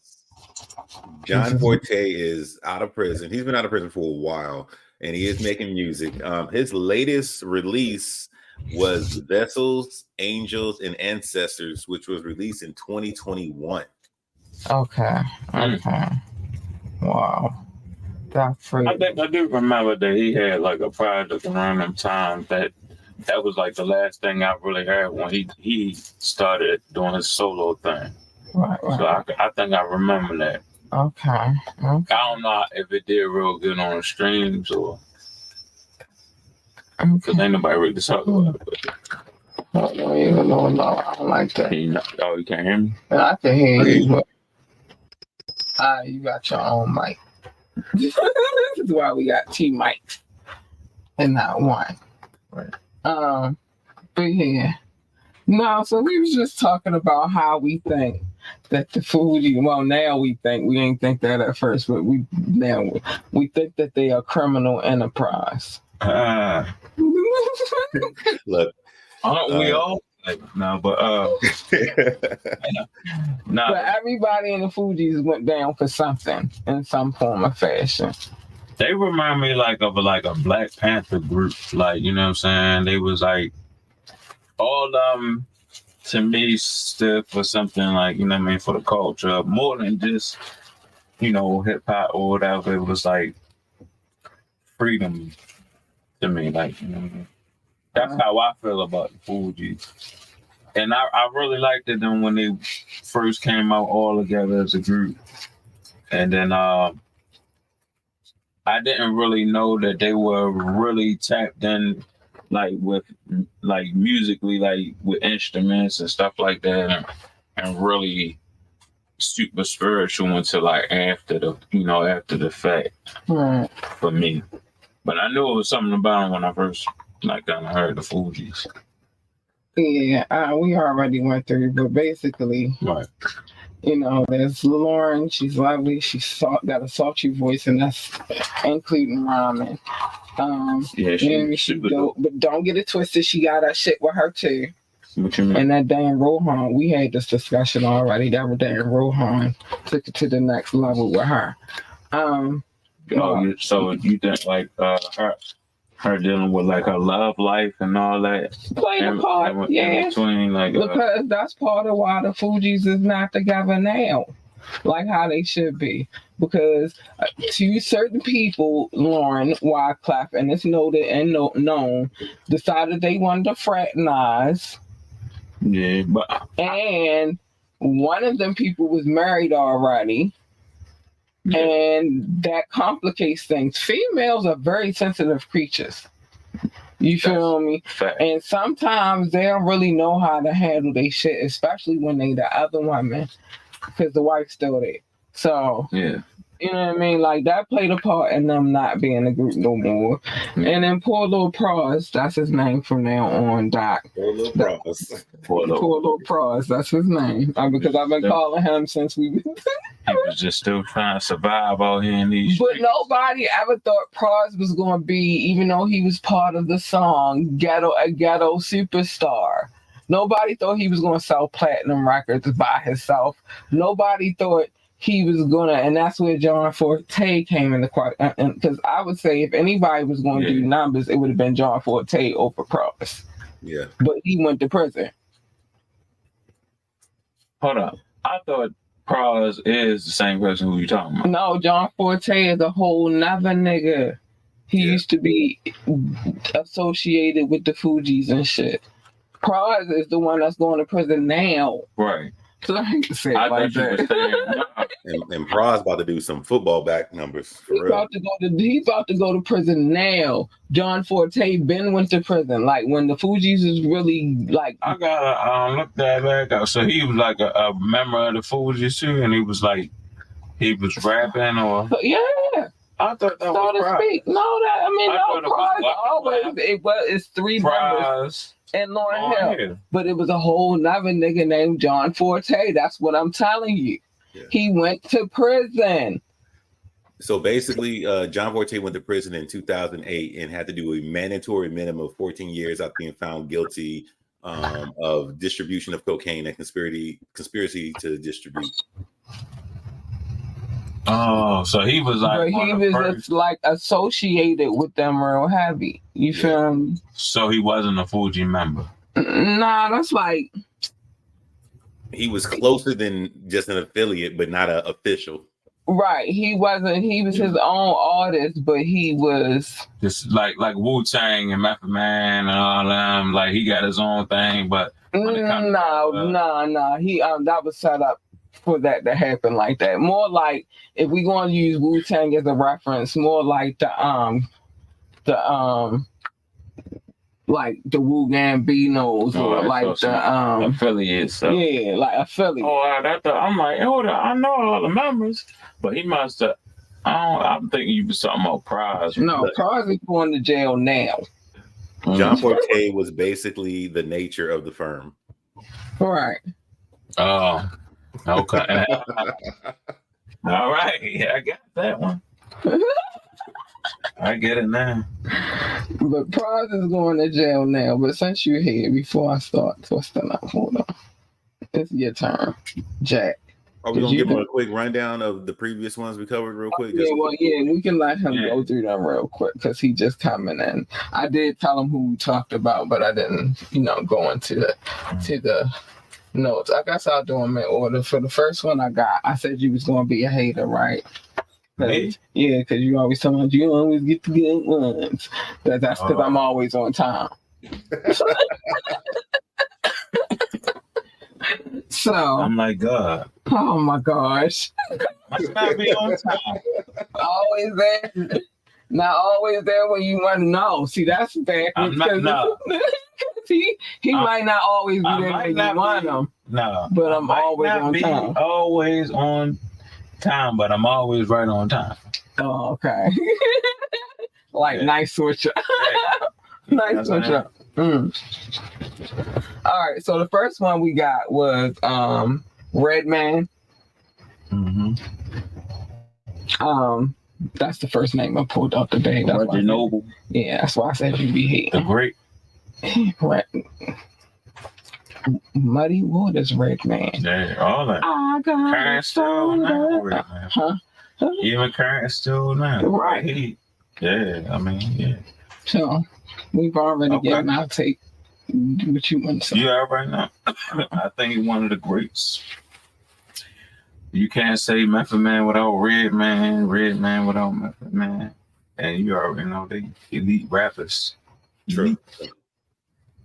John Forte is out of prison. He's been out of prison for a while and he is making music. His latest release was Vessels, Angels, and Ancestors, which was released in 2021. Okay. Wow. That's crazy. I think I do remember that he had like a project around them times that was like the last thing I really heard when he started doing his solo thing. Right. So I think I remember that. Okay. I don't know if it did real good on the streams or because ain't nobody ready to talk about it. I don't even know. No, I don't like that. You can't hear me? I can hear you, but you got your own mic. This is why we got 2 mics and not one. Right. But yeah. No, so we was just talking about how we think that the Fuji, well, now we didn't think that at first, but we think that they are criminal enterprise. Look, aren't we all? No, but But everybody in the Fugees went down for something in some form or fashion. They remind me of a Black Panther group, like, you know what I'm saying? They was like all to me stood for something like, you know what I mean, for the culture more than just, you know, hip hop or whatever. It was like freedom to me, like, you know, that's how I feel about the Fugees. And I really liked it then when they first came out all together as a group. And then I didn't really know that they were really tapped in, like with like musically, like with instruments and stuff like that, and really super spiritual until like after the fact, right, for me. But I knew it was something about them when I first kind of heard the Fugees. Yeah, we already went through, but basically, right. You know, there's Lauren. She's lovely. She's got a sultry voice, and that's including rhyming. Yeah, she's dope, but don't get it twisted. She got that shit with her too. What you mean? And that Dan Rohan, we had this discussion already. That Dan Rohan took it to the next level with her. So you think like her? her dealing with like her love life and all that. Played a part, in between, like because that's part of why the Fugees is not together now, like how they should be. Because to certain people, Lauren Wyclef, and it's noted and known, decided they wanted to fraternize. Yeah, and one of them people was married already. Yeah. And that complicates things. Females are very sensitive creatures. You feel me? Fact. And sometimes they don't really know how to handle their shit, especially when they the other woman, because the wife's still there. So, yeah. You know what I mean? Like, that played a part in them not being in the group no more. Mm-hmm. And then poor little Pros, that's his name from now on, Doc. Poor little Pros. Poor little Pros, that's his name. Because I've been calling him since we... He was just still trying to survive out here in these But streets. nobody ever thought Pros was going to be, even though he was part of the song, a ghetto superstar. Nobody thought he was going to sell platinum records by himself. Nobody thought he was going to, and that's where John Forte came in the question. Because I would say if anybody was going to do numbers, it would have been John Forte over Pros. Yeah. But he went to prison. Hold up. I thought Pros is the same person who you talking about. No, John Forte is a whole nother nigga. He used to be associated with the Fugees and shit. Pros is the one that's going to prison now. Right. So I hate to say it like that. And Pros about to do some football back numbers. For real. He's about to go to prison now. John Forte went to prison. Like when the Fugees is really like. I gotta look that back up. So he was like a member of the Fugees too, and he was rapping or. Yeah. I thought that so was to speak. No, it's three members. And Lauren Hill. But it was a whole nother nigga named John Forte. That's what I'm telling you. Yeah. He went to prison. So basically, John Forte went to prison in 2008 and had to do a mandatory minimum of 14 years after being found guilty of distribution of cocaine and conspiracy to distribute. Oh, so he was like, but he was just like associated with them real heavy. You feel me? So he wasn't a Fuji member. Nah, that's like he was closer than just an affiliate, but not an official. Right. He wasn't. He was his own artist, but he was just like Wu-Tang and Method Man and all them. Like he got his own thing, but nah. He that was set up for that to happen like that. More like if we going to use Wu-Tang as a reference, more like the like the Wu Gambinos or like the affiliates. So. Yeah, like affiliates. Oh, I'm like, hold on, I know all the members, but he must have. I'm thinking you was talking about Pros. No, Pros is going to jail now. John Forte was basically the nature of the firm. Right. Oh. Okay. All right. Yeah, I got that one. I get it now. But Pros is going to jail now. But since you're here, before I start twisting up, hold on. It's your turn, Jack. Are we going to give him a quick rundown of the previous ones we covered real quick? We can let him go through them real quick because he just coming in. I did tell him who we talked about, but I didn't, go into the notes. I guess I'll do them in order. For the first one I said you was going to be a hater, right? Yeah, because you always tell me you always get the good ones. That's because I'm always on time. So I'm like, God. Oh my gosh. Must not be on time. Always there. Not always there when you want to know. See, that's backwards. He might not always be there when you want him. No. But I'm always on time. Always on time, but I'm always right on time. Oh, okay. Nice switch up. Nice switch up. All right, so the first one we got was Redman. Mm-hmm. That's the first name I pulled out the bag. Roger Noble. Yeah, that's why I said you be hating. The great. Muddy Waters, Redman. Yeah, all that. I got current still now, Redman. Even current still now. Right. Yeah, I mean, yeah. So we've already given our take. What you want to say? Yeah, right now. I think he's one of the greats. You can't say Method Man without Redman, Redman without Method Man. And you already know they elite rappers. True.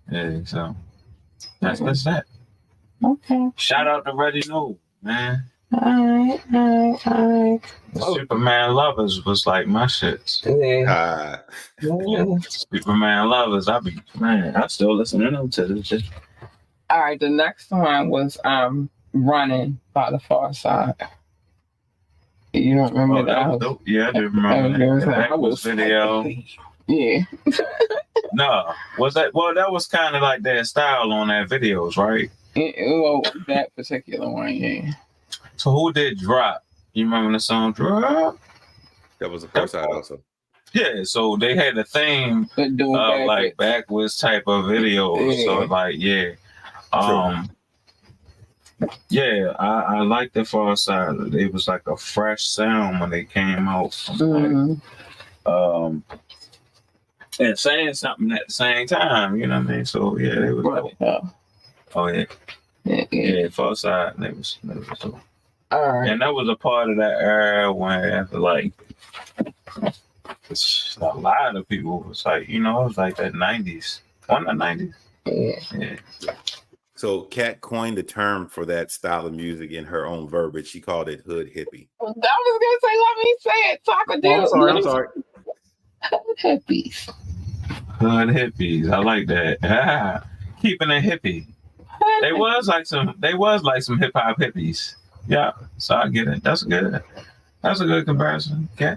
Yeah, so that's that. Okay. Shout out to Reggie No, man. All right. Superman Lovers was like my shit. Yeah. Superman Lovers, I still listen to them to this shit. All right, the next one was Running by the Far Side. You don't remember that? Yeah, I do remember that. That was video. Yeah. No, was that? Well, that was kind of like their style on their videos, right? Well, that particular one, yeah. So who did Drop? You remember the song Drop? That was the first side also. Yeah, so they had a theme like backwards type of videos. Yeah. So like, yeah. Yeah, I like the Far Side. It was like a fresh sound when they came out. And saying something at the same time, you know what I mean? So yeah, they was like, oh yeah, Far Side. They was so. All right. And that was a part of that era when like a lot of people was like, it was like that 90s. On the 90s. Yeah. So Kat coined the term for that style of music in her own verbiage. She called it hood hippie. I was gonna say, let me say it. Talk a deal. I'm sorry. Hood hippies. Hood hippies. I like that. Keeping it hippie. They was like some hip hop hippies. Yeah. So I get it. That's a good comparison. Okay.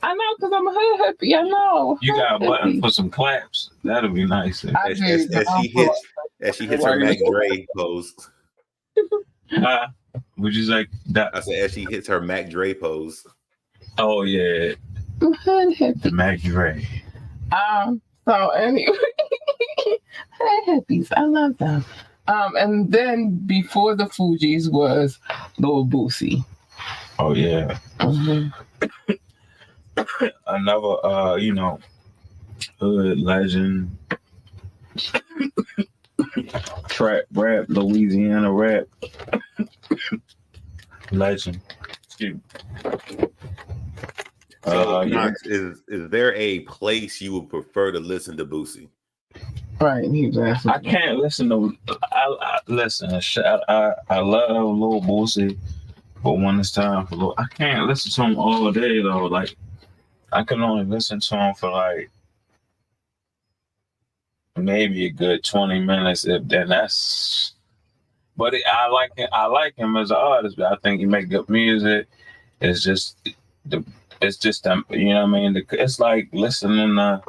I know, because I'm a hood hippie. I know. You got a button for some claps. That'll be nice. As she hits her Mac Dre pose. Would you say that? I said as she hits her Mac Dre pose. Oh yeah. Hood hippie. Mac Dre. So anyway, hood hippies. I love them. And then before the Fugees was Lil Boosie. Oh yeah. Mm-hmm. Another hood legend. Trap rap, Louisiana rap. Legend. Excuse me. So, Knoxx, is there a place you would prefer to listen to Boosie? Right, I can't listen to. I listen. I love Lil Boosie, but when it's time for Lil, I can't listen to him all day though. Like I can only listen to him for like maybe a good 20 minutes. If then that's. But I like him as an artist. But I think he make good music. It's just you know what I mean. It's like listening to.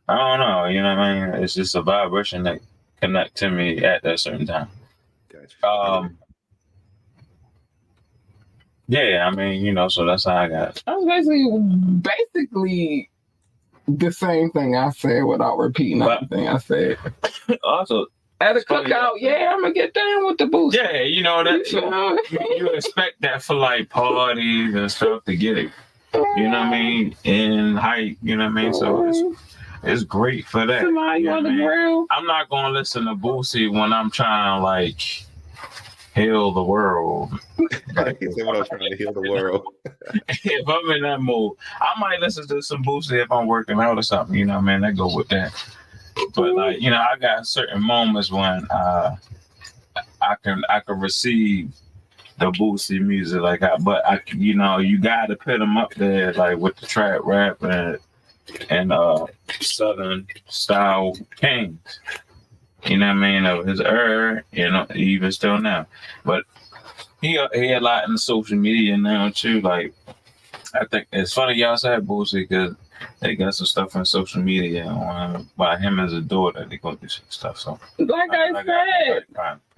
I don't know, you know what I mean? It's just a vibration that connect to me at that certain time. Gotcha. Yeah, I mean, so that's how I got it. That's basically the same thing I said without repeating everything I said. Also, at a cookout, I'm gonna get down with the Boosie. Yeah, that you expect that for like parties and stuff to get it. You know what I mean? In height, you know what I mean? So it's great for that. Somebody on the grill. I'm not gonna listen to Boosie when I'm trying to like heal the world. When I'm trying to heal the world. If I'm in that mood, I might listen to some Boosie if I'm working out or something. You know what I mean? That go with that. But like, I got certain moments when I can receive the Boosie music you gotta put them up there like with the trap rap and Southern style kings. You know what I mean? Of his era, even still now. But he a lot in social media now too. Like I think it's funny y'all said Boosie because they got some stuff on social media by him as a daughter. They go do some stuff. So like I said,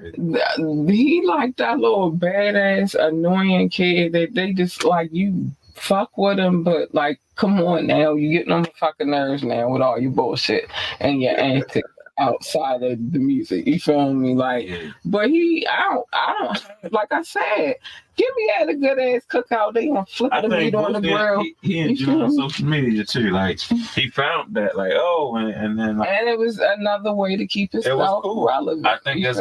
he like that little badass annoying kid that they just like you fuck with him, but like come on now, you getting on my fucking nerves now with all your bullshit and your antics. outside of the music. You feel me? Like, but I don't. Like I said, give me at a good ass cookout. They gonna flip the meat on the grill. He enjoyed social media too. Like he found that, like, and then like, and it was another way to keep himself relevant. I think it's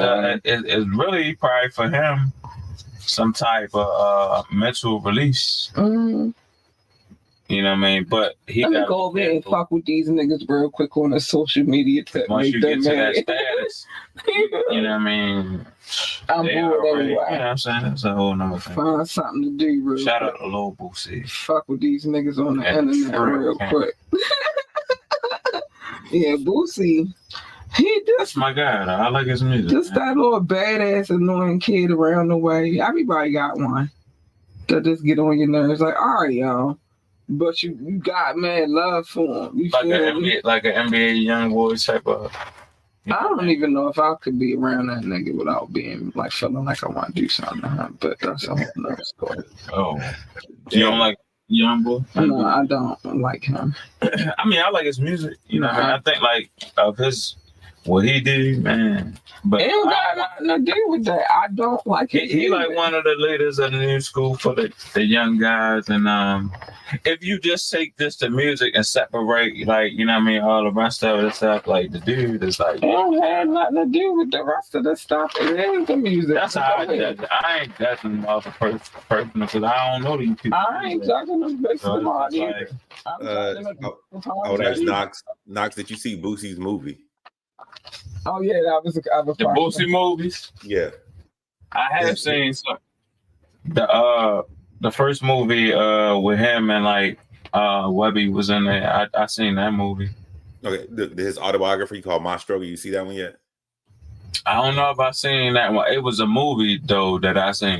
really probably for him some type of mental release. Mm-hmm. You know what I mean? But he Let me got go over there and fuck with these niggas real quick on the social media. Once you get to that status, you know what I mean? I'm bored anyway. You know what I'm saying? That's a whole nother thing. Find something to do real Shout quick. out to Lil Boosie. Fuck with these niggas on the internet real quick. Yeah, Boosie. He just my guy. I like his music. Just that little badass annoying kid around the way. Everybody got one that just get on your nerves. Like, all right, y'all. But you got mad love for him. You like feel an NBA young boy type of. I don't even know if I could be around that nigga without being like feeling like I want to do something to him. But that's a whole nother story. Oh, you don't like young boy? No, I don't like him. I mean, I like his music. You know, I think like of his. What he did, man. But it ain't got nothing to do with that. I don't like it. He like one of the leaders of the new school for the young guys. And if you just take this to music and separate, like, you know what I mean, all the rest of the stuff, like the dude is like. It don't have nothing to do with the rest of the stuff. It is the music. That's how I judge it. I ain't judging off the person because I don't know these people. I ain't judging them based on either. I would ask Knoxx, did you see Boosie's movie? Oh yeah, that was the Boosie movies. Yeah, I have seen some. The first movie with him and like Webby was in there. I seen that movie. Okay, his autobiography called My Struggle. You see that one yet? I don't know if I seen that one. It was a movie though that I seen.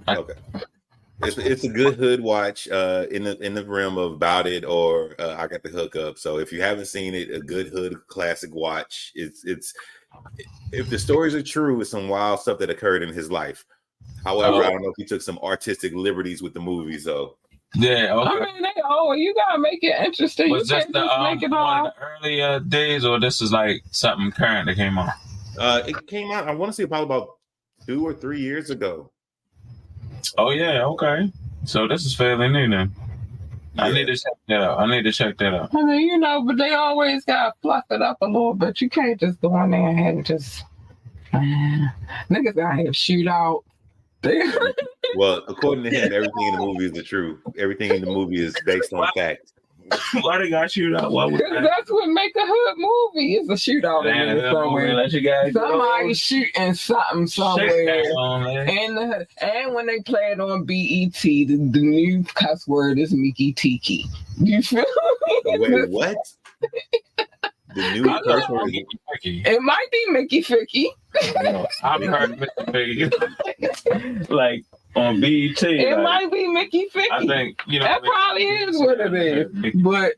Okay. It's a good hood watch in the realm of About It or I Got the Hookup. So if you haven't seen it, a good hood classic watch. It's if the stories are true, it's some wild stuff that occurred in his life. However, I don't know if he took some artistic liberties with the movies though. Yeah, okay. I mean, you gotta make it interesting. Was you this can't the just make it all. one of the earlier days, or this is like something current that came out? It came out. I want to say probably about 2 or 3 years ago. Oh yeah, okay. So this is fairly new then. Yeah. I need to check that out. I mean, but they always gotta fluff it up a little bit. You can't just go in there and just niggas gotta have shootout. Well, according to him, everything in the movie is the truth. Everything in the movie is based on fact. Why they got shootout? Because that's what make a hood movie is a shootout in there somewhere. Somebody shooting something somewhere in the hood. And when they play it on BET, the new cuss word is Mickey Tiki. You feel me? Wait, what? The new cuss word is Mickey. It might be Mickey Ficky. I've heard Mickey Ficky. Like on BET. It might be Mickey Ficky. I think, that probably is what it is. But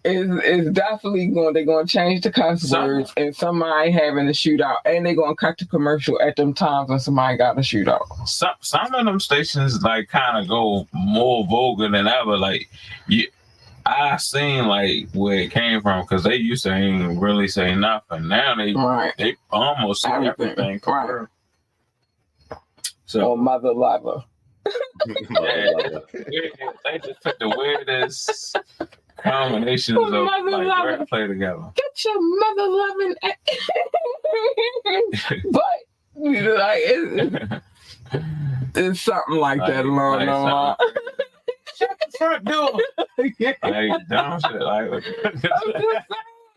it's definitely they're going to change the cuss words and somebody having a shootout. And they're going to cut the commercial at them times when somebody got a shootout. Some of them stations like kind of go more vulgar than ever. Like, I seen like where it came from because they used to ain't really say nothing. Now they almost say everything. Right. So mother lover. They just put the weirdest combinations of like play together. Get your mother loving, but like it's something like that along the line. Shut the front door. Like dumb shit. Like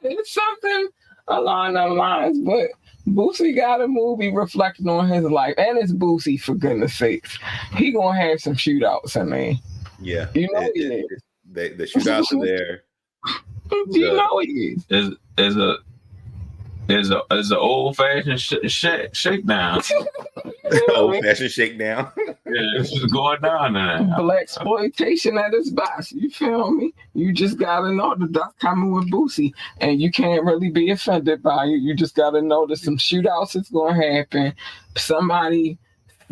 it's something along those lines, but. Boosie got a movie reflecting on his life, and it's Boosie for goodness sakes. He gonna have some shootouts in there. Yeah, he is. The shootouts are there. You know he is. Is a old fashioned shakedown. Old fashioned shakedown. Yeah, it's just going down there. Black exploitation at its best. You feel me? You just gotta know that that's coming with Boosie, and you can't really be offended by it. You just gotta know that some shootouts is gonna happen. Somebody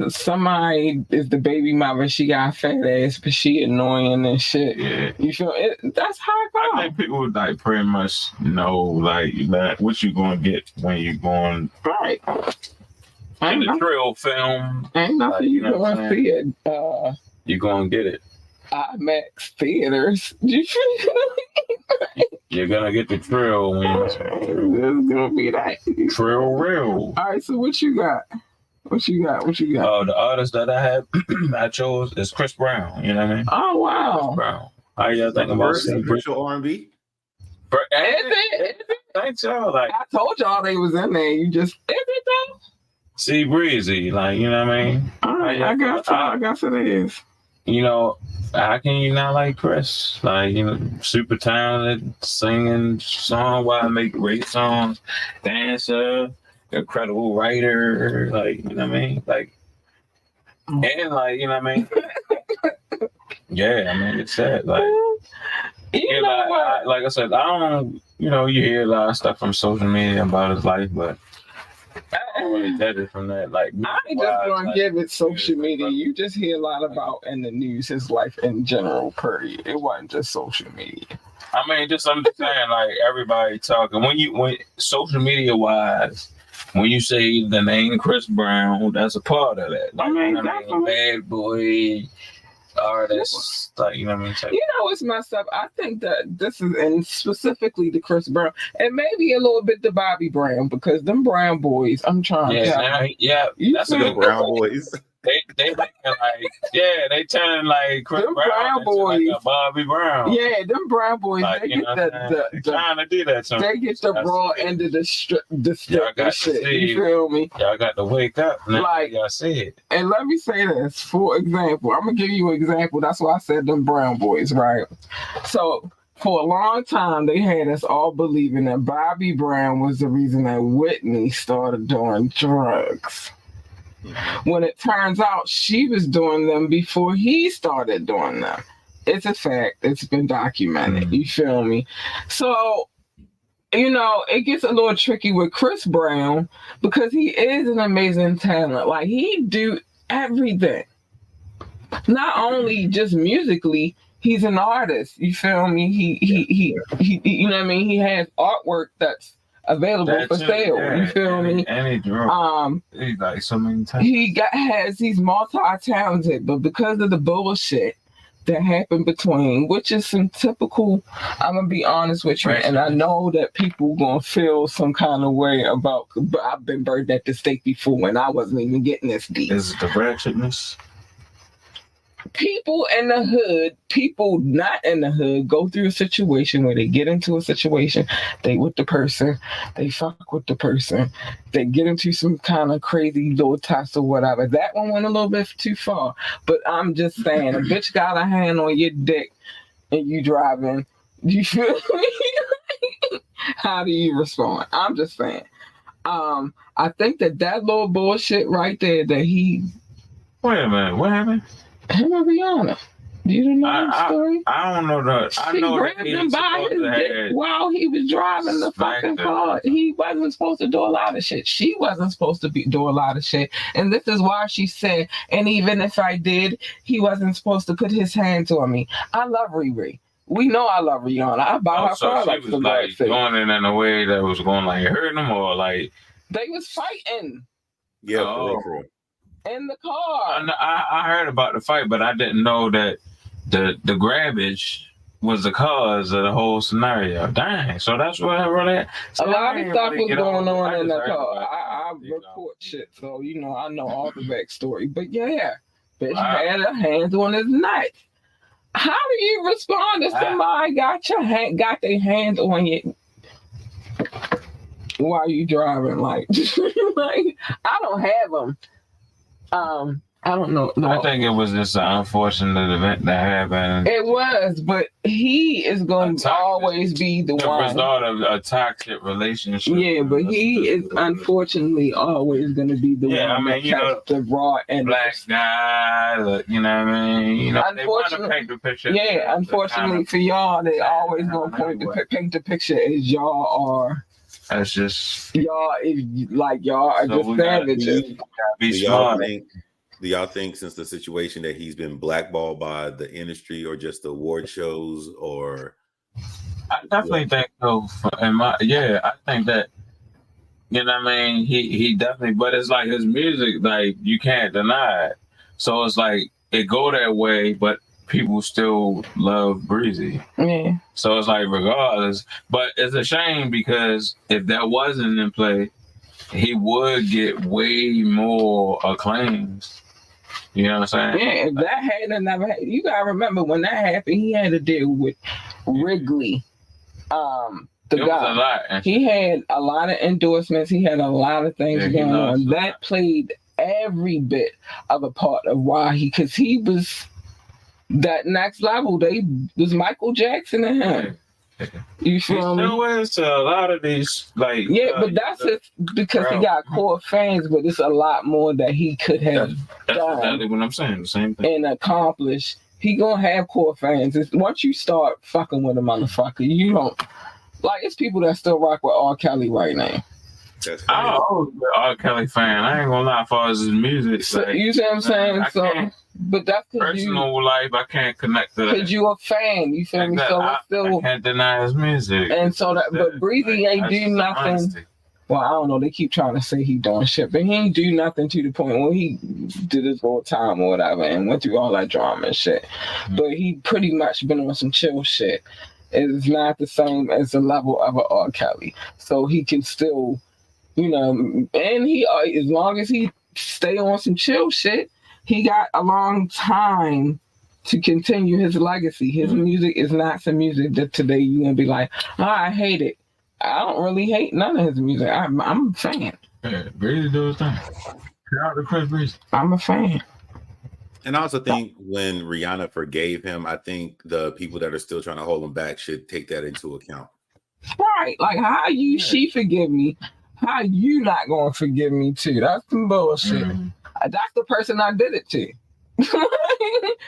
somebody is the baby mother, she got a fat ass, but she annoying and shit. Yeah. You feel it? That's how it I goes. think people like pretty much know like that what you gonna get when you going Right. in the trail film. Ain't nothing Like, you you know what gonna I'm see it. You gonna get it. IMAX theaters. You feel me? You're gonna get the trail when It's gonna be that. trail real. All right, so what you got? What you got? The artist that I had I chose is Chris Brown. You know what I mean? Oh wow. Chris Brown. How y'all think about First official R&B? Is it? Thanks y'all. Like I told y'all they was in there. You just is it though? see breezy. Like you know what I mean? All right, I guess it is. You know, how can you not like Chris? Like, you know, super talented, singing, song-wise, make great songs, dancer, incredible writer, like, you know what I mean? Like, and like, you know what I mean? Yeah, I mean, it's sad. Like, You know what? like I said, I don't, you know, you hear a lot of stuff from social media about his life, but I don't really judge it from that. Like, I ain't just gonna give it social media. You just hear a lot about in the news his life in general. Period. It wasn't just social media. I mean, I'm just saying, like everybody talking when social media wise, when you say the name Chris Brown, that's a part of that. Like, I mean, you know what I mean? Bad boy artists, like you know what I mean. You know, it's messed up. I think that this is, and specifically the Chris Brown, and maybe a little bit the Bobby Brown, because them Brown boys. I'm trying to. That's a good Brown boys. They like they turn like Chris them Brown boys, like a Bobby Brown. Yeah, them Brown boys. Like, they get the trying to do that. They get the raw end of the shit. You feel me? Y'all got to wake up. Now. Like y'all see it. And let me say this, for example, I'm gonna give you an example. That's why I said them Brown boys, right? So for a long time, they had us all believing that Bobby Brown was the reason that Whitney started doing drugs. When it turns out she was doing them before he started doing them. It's a fact. It's been documented. You feel me? So, you know, it gets a little tricky with Chris Brown because he is an amazing talent. Like, he do everything. Not only just musically, he's an artist. You feel me? He you know what I mean? He has artwork that's available for sale. Yeah, you feel me? And he's like so many times. He's multi-talented, but because of the bullshit that happened between, which is some typical, I'm gonna be honest with you, and I know that people gonna feel some kind of way about, but I've been burned at the stake before and I wasn't even getting this deep. Is it the ratchetness? People in the hood, people not in the hood, go through a situation where they get into a situation, they with the person, they fuck with the person, they get into some kind of crazy little tussle or whatever. That one went a little bit too far. But I'm just saying, a bitch got a hand on your dick and you driving, you feel me? How do you respond? I'm just saying. I think that little bullshit right there that he... Wait a minute, what happened? Him and Rihanna. You don't know the story? I don't know that. I know grabbed that him by his dick while he was driving the fucking car. He wasn't supposed to do a lot of shit. She wasn't supposed to do a lot of shit. And this is why she said, and even if I did, he wasn't supposed to put his hands on me. I love Riri. We know I love Rihanna. I buy her products. She was like going in a way that was going like hurting them or like... They was fighting. Yeah, for real. In the car. I heard about the fight, but I didn't know that the grabbage was the cause of the whole scenario. Dang, so that's what I really... So a lot of stuff was going on in the car. I report shit, so you know I know all the backstory. But yeah, bitch had her hands on his knife. How do you respond if somebody got their hands on you while you driving? Like, like I don't have them. I don't know. No. I think it was just an unfortunate event that happened. It was, but he is going to always be the one. The result of a toxic relationship. Yeah, but he is unfortunately always going to be the one. I mean, you know, the raw and black guy. You know what I mean? You know, they want to paint the picture. Yeah, unfortunately for y'all, they always going to paint the picture as y'all are. That's just y'all. Y'all are just savages. Be smart. Do y'all think since the situation that he's been blackballed by the industry or just the award shows or? I definitely think so. I think that, you know what I mean? He definitely, but it's like his music, like you can't deny it. So it's like it go that way, but people still love Breezy. Yeah. So it's like regardless, but it's a shame because if that wasn't in play, he would get way more acclaims. You know what I'm saying? Yeah, if that had never happened, you gotta remember when that happened, he had to deal with Wrigley. The it guy. was a lot. He had a lot of endorsements. He had a lot of things going on. That played every bit of a part of why because he was that next level. They was Michael Jackson and him. You feel me? Still is to a lot of these, like but that's just because he got core fans. But it's a lot more that he could have that's done. exactly what I'm saying. The same thing. And accomplished. He gonna have core fans. Once you start fucking with a motherfucker, you don't like. It's people that still rock with R. Kelly right now. I'm always an R. Kelly fan. I ain't gonna lie, as far as his music. So, like, you see what I'm saying? But that's personal life. I can't connect to that because you a fan. You feel me? So I can't deny his music. And so but Breezy ain't do nothing. Honesty. Well, I don't know. They keep trying to say he doing shit, but he ain't do nothing to the point where he did his whole time or whatever and went through all that drama and shit. Mm-hmm. But he pretty much been on some chill shit. It's not the same as the level of a R. Kelly. So he can still, you know, and he as long as he stay on some chill shit, he got a long time to continue his legacy. His music is not some music that today you gonna be like, oh, I hate it. I don't really hate none of his music. I'm a fan. Yeah, Breezy do his thing. Shout out to Chris Breezy. I'm a fan. And I also think when Rihanna forgave him, I think the people that are still trying to hold him back should take that into account. Right. Like, she forgive me? How you not going to forgive me too? That's some bullshit. Mm-hmm. That's the person I did it to.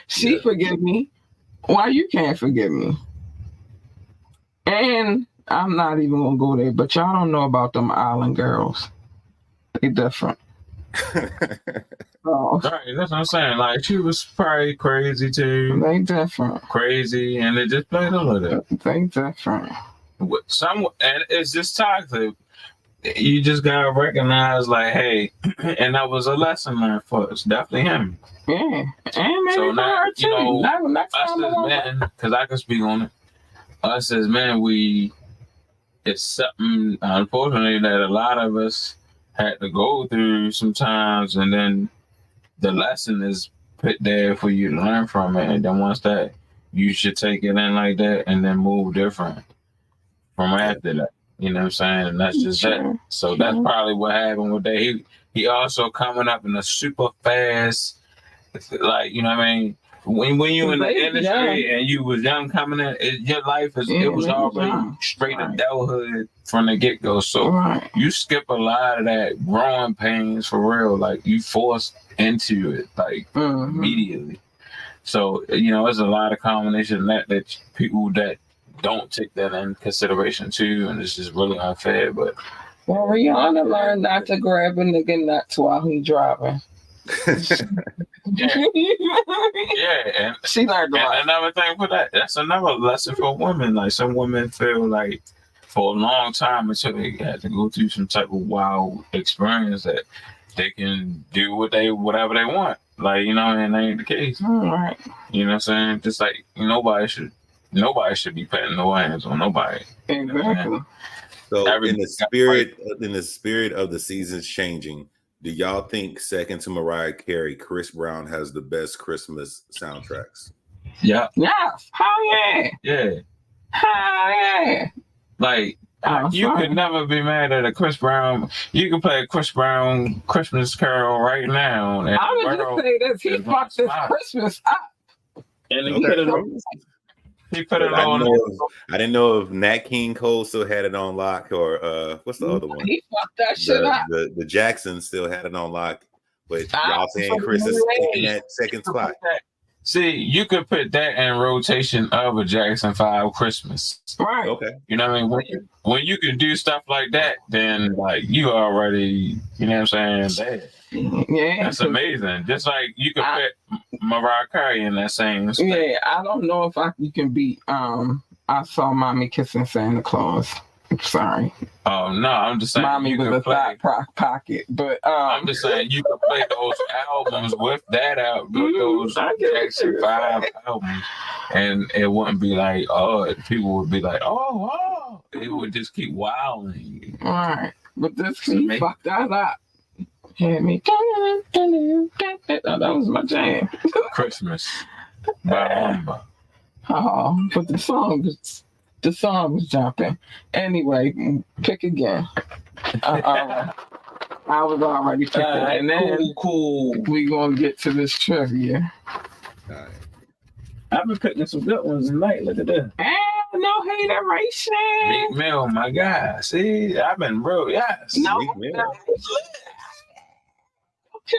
She forgive me. Why you can't forgive me? And I'm not even going to go there, but y'all don't know about them island girls. They different. Right, that's what I'm saying. Like, she was probably crazy too. They different. Crazy, and they just played a little. They different. And it's just toxic. You just gotta recognize, like, hey, and that was a lesson learned for us. Definitely him. Yeah, and maybe so for now, her too. You know, next us time as men, because I can speak on it. Us as men, it's something, unfortunately, that a lot of us had to go through sometimes, and then the lesson is put there for you to learn from it, and then once that, you should take it in like that and then move different from after that. You know what I'm saying? And that's just that. So that's probably what happened with that. He also coming up in a super fast, like, you know what I mean? When you in the industry and you was young coming in, your life it was already straight adulthood from the get go. So you skip a lot of that growing pains for real. Like, you forced into it like immediately. So, you know, there's a lot of combination that people that don't take that in consideration too, and it's just really unfair. But Rihanna learned not to grab a nigga nuts while he driving. And she learned a lot. And another thing for that's another lesson for women. Like, some women feel like for a long time until they had to go through some type of wild experience that they can do whatever they want. Like, you know, and that ain't the case. Right. You know what I'm saying? Just like nobody should be putting no hands on nobody. Exactly. So in the spirit of the seasons changing, do y'all think second to Mariah Carey, Chris Brown has the best Christmas soundtracks? Yeah. Yes. Hell yeah. Yeah. Hell yeah. Like, you could never be mad at a Chris Brown. You can play a Chris Brown Christmas Carol right now. I would just say this. He fucked this Christmas up. And he put it on. I didn't know if Nat King Cole still had it on lock, or what's the other one? He fucked that shit up. The Jacksons still had it on lock, but y'all saying Chris is taking that second spot. See, you could put that in rotation of a Jackson 5 Christmas. Right. Okay. You know what I mean? When you can do stuff like that, then like you already, you know what I'm saying? Yeah. That's amazing. Just like you could put Mariah Carey in that same space. Yeah, I don't know if you can beat I Saw Mommy Kissing Santa Claus. I'm sorry. Oh no, I'm just saying Mommy you with could a play. thigh pocket, but I'm just saying you could play those albums with that out, with those Jackson 5 albums, and it wouldn't be like, oh, people would be like, oh, it would just keep wilding. All right, but this he fucked that up. Had me. Oh, that was my jam. Christmas by Rumba. Oh, but the song was jumping. Anyway, pick again. I was already picking. And then cool. We gonna get to this trivia. Right. I've been picking some good ones tonight. Look at that. No hateration. Meek Mill, my guy. See, I've been real. Yes. No. Meek Mill. Okay,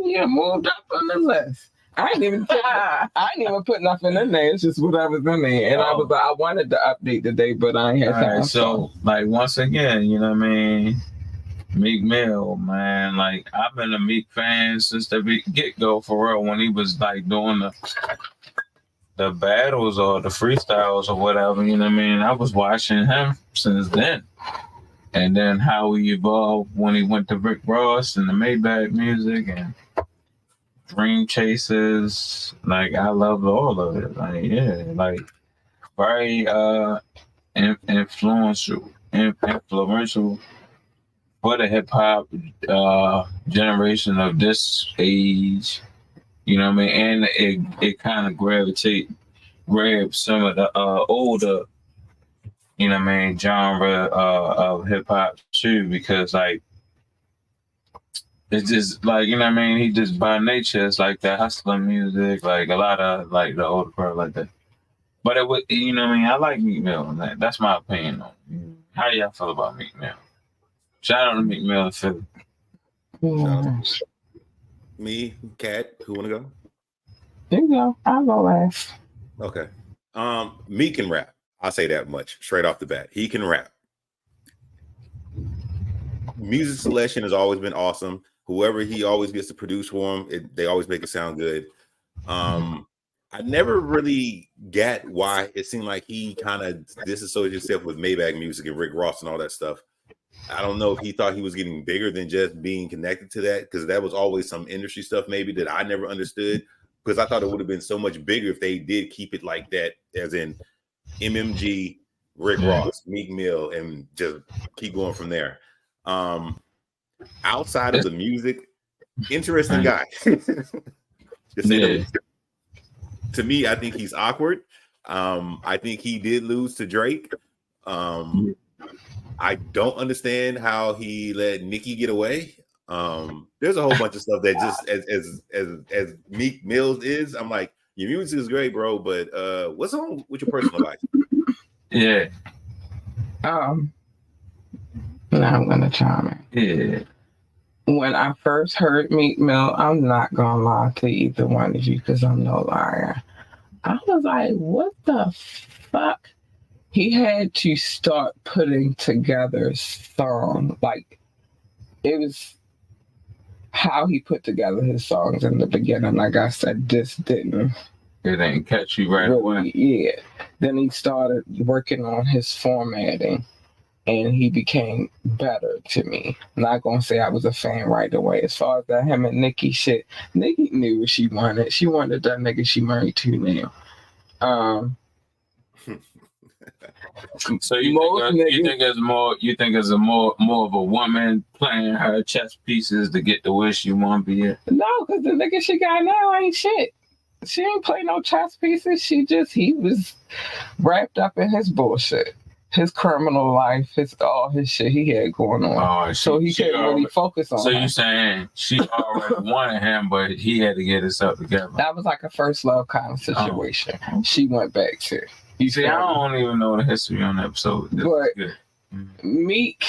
you moved up on the list. I ain't even put nothing in there. It's just whatever's in there. And I wanted to update today, but I ain't had time. So, like, once again, you know what I mean? Meek Mill, man. Like, I've been a Meek fan since the get-go, for real. When he was, like, doing the battles or the freestyles or whatever, you know what I mean? I was watching him since then. And then how he evolved when he went to Rick Ross and the Maybach music and Dream Chasers. Like, I loved all of it. Like, yeah, like, very influential for the hip hop generation of this age. You know what I mean? And it kind of grabbed some of the older, you know what I mean, genre of hip hop too, because like it's just like, you know what I mean, he just by nature it's like that hustler music, like a lot of like the older crowd like that. But it would, you know what I mean, I like Meek Mill. That's my opinion on it. How y'all feel about Meek Mill? Shout out to Meek Mill in Philly. Me, Kat, who wanna go? There you go. I'll go last. Okay. Meek can rap. I'll say that much straight off the bat. He can rap. Music selection has always been awesome. Whoever he always gets to produce for him, they always make it sound good. I never really get why it seemed like he kind of disassociated himself with Maybach music and Rick Ross and all that stuff. I don't know if he thought he was getting bigger than just being connected to that, because that was always some industry stuff maybe that I never understood, because I thought it would have been so much bigger if they did keep it like that, as in MMG, Rick Ross, Meek Mill, and just keep going from there. Outside of the music, interesting guy. To me, I think he's awkward. I think he did lose to Drake. I don't understand how he let Nicki get away. There's a whole bunch of stuff that just as Meek Mills is, I'm like, your music is great, bro, but what's on with your personal life? Yeah. Now I'm gonna chime in. Yeah. When I first heard Meek Mill, I'm not gonna lie to either one of you because I'm no liar. I was like, what the fuck? He had to start putting together songs. Like, it was how he put together his songs in the beginning. Like I said, this didn't. It didn't catch you right away. Yeah. Then he started working on his formatting, and he became better to me. I'm not gonna say I was a fan right away. As far as that him and Nicki shit, Nicki knew what she wanted. She wanted that nigga she married to now. So you think it's more of a woman playing her chess pieces to get the where she want to be at? No, because the nigga she got now ain't shit. She ain't play no chess pieces. He was wrapped up in his bullshit, his criminal life, all his shit he had going on. So he couldn't really focus on. So you saying she already wanted him, but he had to get himself together? That was like a first love kind of situation. She went back to. You see, I don't even know the history on the episode. But Meek,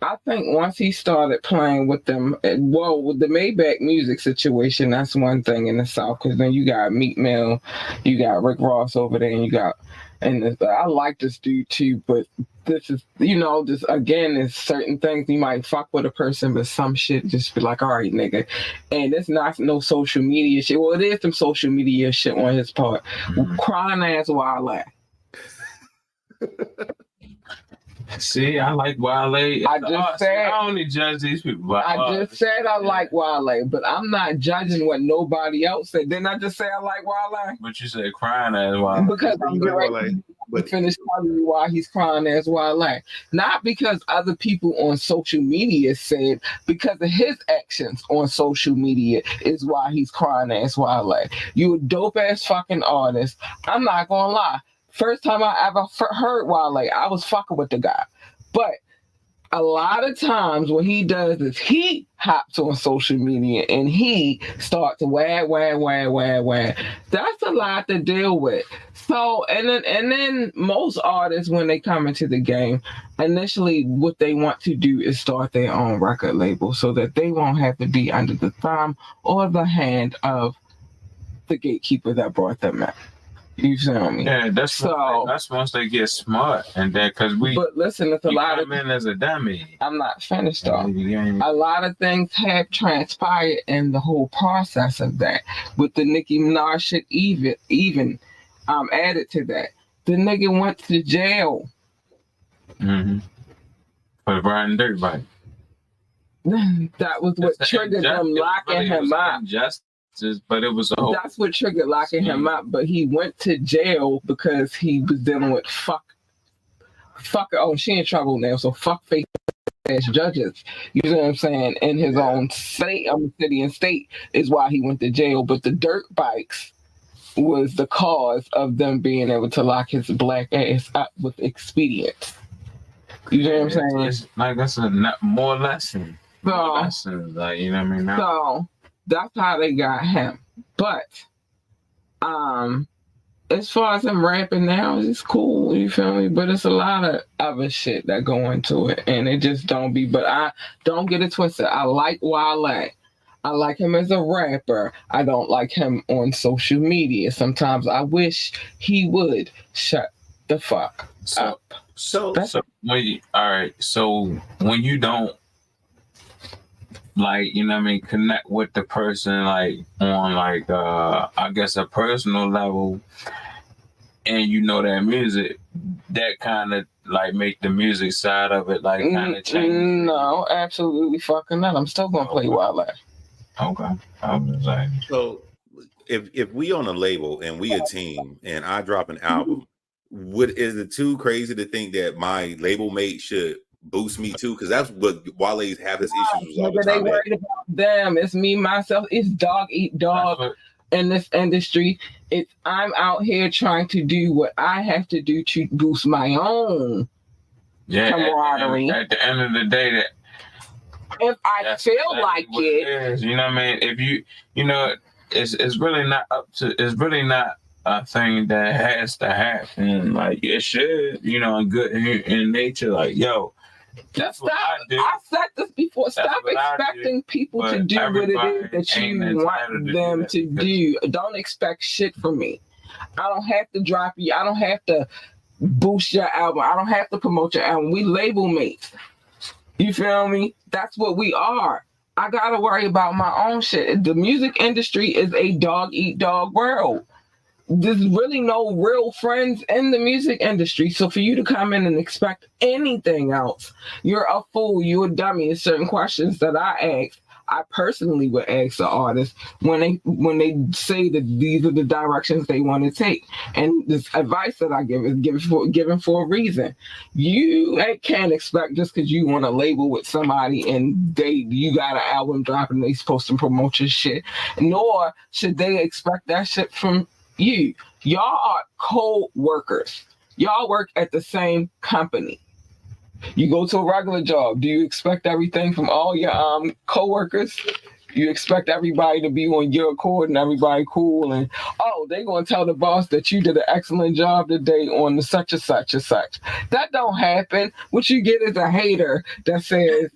I think once he started playing with them, well, with the Maybach music situation, that's one thing in the South. Because then you got Meek Mill, you got Rick Ross over there, and you got, I like this dude too, but this is, just again, there's certain things you might fuck with a person, but some shit just be like, all right, nigga. And it's not no social media shit. Well, it is some social media shit on his part. Crying ass Wale. See, I like Wale. I just said I only judge these people. I just said I like Wale, but I'm not judging what nobody else said. Didn't I just say I like Wale? But you said crying as Wale. Because I'm getting ready to finish telling you why he's crying as Wale. Not because other people on social media said, because of his actions on social media is why he's crying as Wale. You a dope ass fucking artist. I'm not gonna lie. First time I ever heard Wale, I was fucking with the guy. But a lot of times what he does is he hops on social media and he starts to wag. That's a lot to deal with. So, and then most artists, when they come into the game, initially what they want to do is start their own record label so that they won't have to be under the thumb or the hand of the gatekeeper that brought them in. You feel me? Yeah, that's once they get smart, and that because But listen, it's a lot of men as a dummy. I'm not finished though. A lot of things have transpired in the whole process of that. With the Nicki Minaj shit, even added to that. The nigga went to jail. For riding dirt bike. That was what triggered them locking him up. But it was a whole... That's what triggered locking him up. But he went to jail because he was dealing with fuck. Oh, she in trouble now. So fuck face ass judges. You know what I'm saying? In his own state, city and state is why he went to jail. But the dirt bikes was the cause of them being able to lock his black ass up with expedience. You know what I'm saying? It's like that's more lesson. More lessons, like, you know what I mean? So that's how they got him. But as far as him rapping now, it's cool, you feel me? But it's a lot of other shit that go into it, and it just don't be. But I don't get it twisted. I like Wale. I like him as a rapper. I don't like him on social media. Sometimes I wish he would shut the fuck up. So when you don't, like, you know what I mean, connect with the person, like, on, like, I guess a personal level, and you know that music, that kind of, like, make the music side of it, like, kind of change? No, absolutely fucking not. I'm still gonna play Wale. Okay. I was like... So, if we on a label and we a team, and I drop an album, is it too crazy to think that my label mate should boost me too? Because that's what Wale's have his issues with all the time. They worried about them. It's me, myself. It's dog eat dog in this industry. It's I'm out here trying to do what I have to do to boost my own camaraderie. At the end of the day, if I feel like it, you know what I mean? If you know, it's really not up to. It's really not a thing that has to happen. Like, it should, you know, in nature. Like, yo, that's what I do. I said this before. Stop expecting people to do what it is that you want them to do. Don't expect shit from me. I don't have to drop you. I don't have to boost your album. I don't have to promote your album. We label mates. You feel me? That's what we are. I gotta worry about my own shit. The music industry is a dog eat dog world. There's really no real friends in the music industry. So for you to come in and expect anything else, you're a fool. You're a dummy. There's certain questions that I ask. I personally would ask the artist when they say that these are the directions they want to take. And this advice that I give is given for a reason. You can't expect just because you want to label with somebody and you got an album dropping, they supposed to promote your shit. Nor should they expect that shit from you. Y'all are co-workers. Y'all work at the same company. You go to a regular job. Do you expect everything from all your co-workers? You expect everybody to be on your accord and everybody cool. And, they're going to tell the boss that you did an excellent job today on the such and such and such. That don't happen. What you get is a hater that says,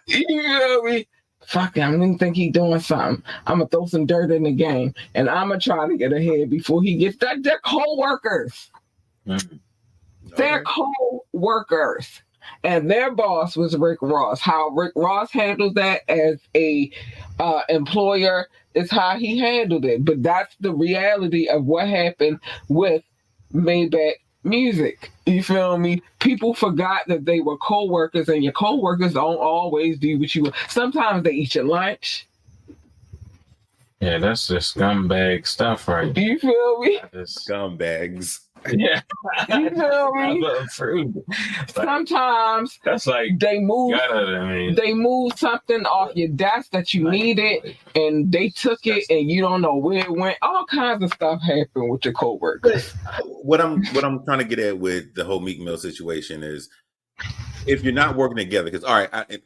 you know me? Fuck it, I didn't think he doing something. I'm going to throw some dirt in the game. And I'm going to try to get ahead before he gets that. They're co-workers. Mm-hmm. They're co-workers. And their boss was Rick Ross. How Rick Ross handled that as a employer is how he handled it. But that's the reality of what happened with Maybach Music. You feel me? People forgot that they were co-workers, and your co-workers don't always do what you want. Sometimes they eat your lunch. Yeah, that's just scumbag stuff, right? You feel me? Scumbags. Yeah. You feel me? Sometimes that's like they move something off your desk that you needed, and they took it and you don't know where it went. All kinds of stuff happen with your coworkers. What I'm trying to get at with the whole Meek Mill situation is, if you're not working together, because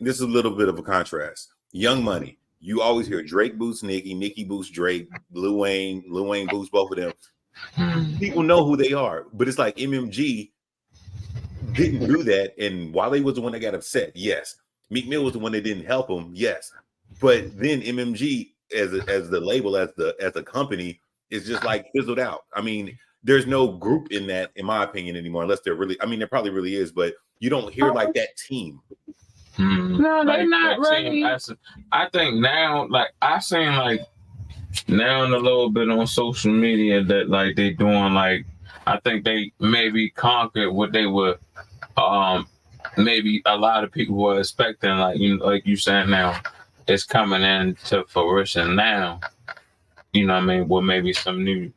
this is a little bit of a contrast. Young Money, you always hear Drake boosts Nicki boosts Drake, Lil Wayne boosts both of them. People know who they are, but it's like MMG didn't do that, and Wale was the one that got upset. Yes, Meek Mill was the one that didn't help him. Yes, but then MMG as the label, as a company, is just like fizzled out. I mean, there's no group in that, in my opinion, anymore, unless there really. I mean, there probably really is, but you don't hear like that team. No, they're not really. I think now, like I've seen like. Now and a little bit on social media that like they doing like, I think they maybe conquered what they were maybe a lot of people were expecting, like you said, now it's coming into fruition now. You know what I mean? With maybe some new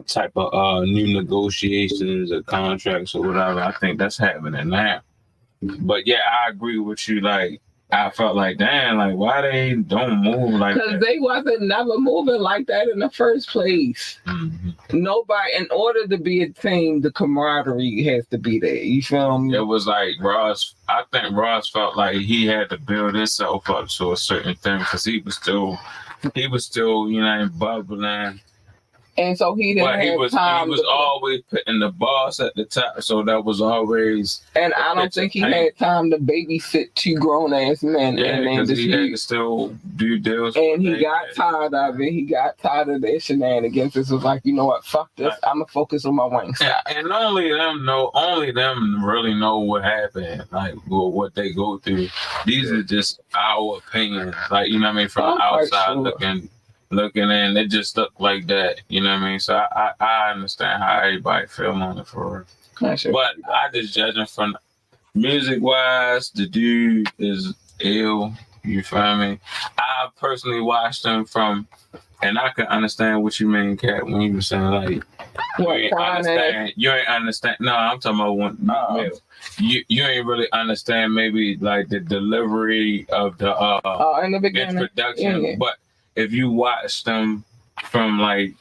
type of new negotiations or contracts or whatever. I think that's happening now. But yeah, I agree with you, like I felt like, damn, like why they don't move like that? Because they wasn't never moving like that in the first place. Mm-hmm. Nobody, in order to be a team, the camaraderie has to be there. You feel me? It was like Ross. I think Ross felt like he had to build himself up to a certain thing because he was still, bubbling. And so he didn't have time. He was always putting the boss at the top, so that was always. And I don't think he had time to babysit two grown ass men. Yeah, because he had to still do deals. And he got tired of it. He got tired of their shenanigans. It was like, you know what? Fuck this. I'm gonna focus on my Wingstop. And only them really know what happened, like what they go through. These are just our opinions, like you know what I mean, from the outside looking in, it just looked like that, you know what I mean? So I understand how everybody feel on it for real. Sure. But I just judging from music wise, the dude is ill, you feel me? I personally watched him and I can understand what you mean, Kat, when you were saying like you ain't understand. No, I'm talking about one. You ain't really understand maybe like the delivery of the in the beginning introduction, yeah. But if you watched him from like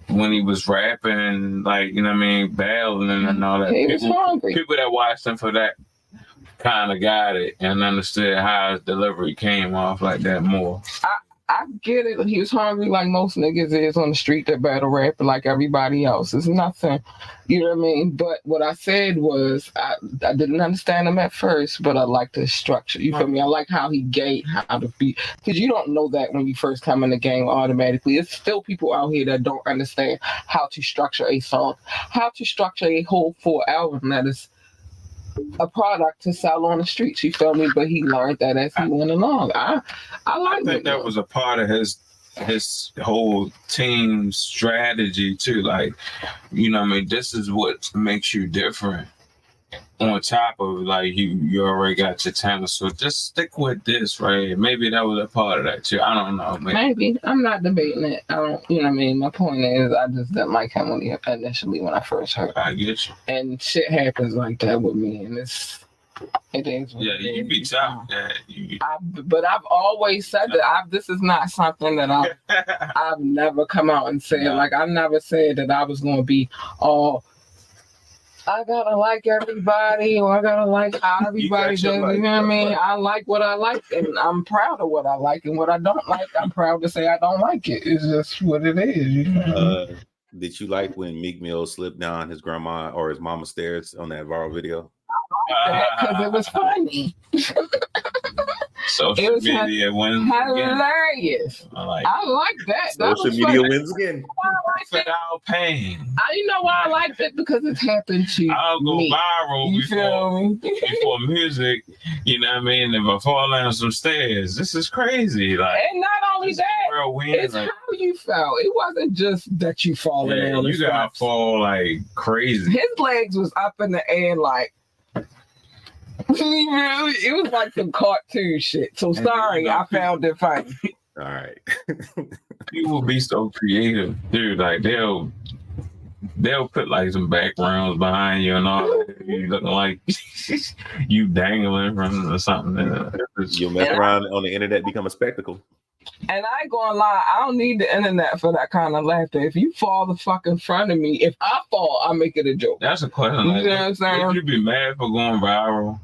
when he was rapping, like you know what I mean, battling and all that, people that watched him for that kind of got it and understood how his delivery came off like that more. I get it. He was hungry like most niggas is on the street that battle rapping like everybody else. It's nothing, you know what I mean? But what I said was I didn't understand him at first, but I like the structure. You feel me? I like how he gave how to be. Because you don't know that when you first come in the game automatically. It's still people out here that don't understand how to structure a song, how to structure a whole full album that is a product to sell on the streets, you feel me? But he learned that as he went along. I think that was a part of his whole team strategy too. Like, you know what I mean? This is what makes you different. On top of like you already got your talent, so just stick with this, right? Maybe that was a part of that too. I don't know. Maybe. I'm not debating it. I don't. You know what I mean? My point is, I just didn't like him when I first heard. I get you. And shit happens like that with me, and it is. You be tough. But I've always said that this is not something that I've never come out and said. No. Like I never said that I was going to be all I gotta like everybody, or I gotta like how everybody does. You know what I mean? I like what I like, and I'm proud of what I like, and what I don't like, I'm proud to say I don't like it. It's just what it is. You know? Did you like when Meek Mill slipped down his grandma or his mama's stairs on that viral video? Because it was funny. Social media wins hilarious. I like that. Social media wins again. Without pain. You know why I like that? Because it's happened to I'll go me. viral before music. You know what I mean? If I fall down some stairs, this is crazy. Like, and not only that, it's how you fell. It wasn't just that you falling down. You gotta fall like crazy. His legs was up in the air like. It was like some cartoon shit. So sorry, I found it funny. All right. People be so creative, dude. Like they'll put like some backgrounds behind you and all that. You looking like you dangling from or something. You'll mess around on the internet, become a spectacle. And I ain't gonna lie, I don't need the internet for that kind of laughter. If you fall the fuck in front of me, if I fall, I'll make it a joke. That's a question. You know what I'm saying? Would you be mad for going viral?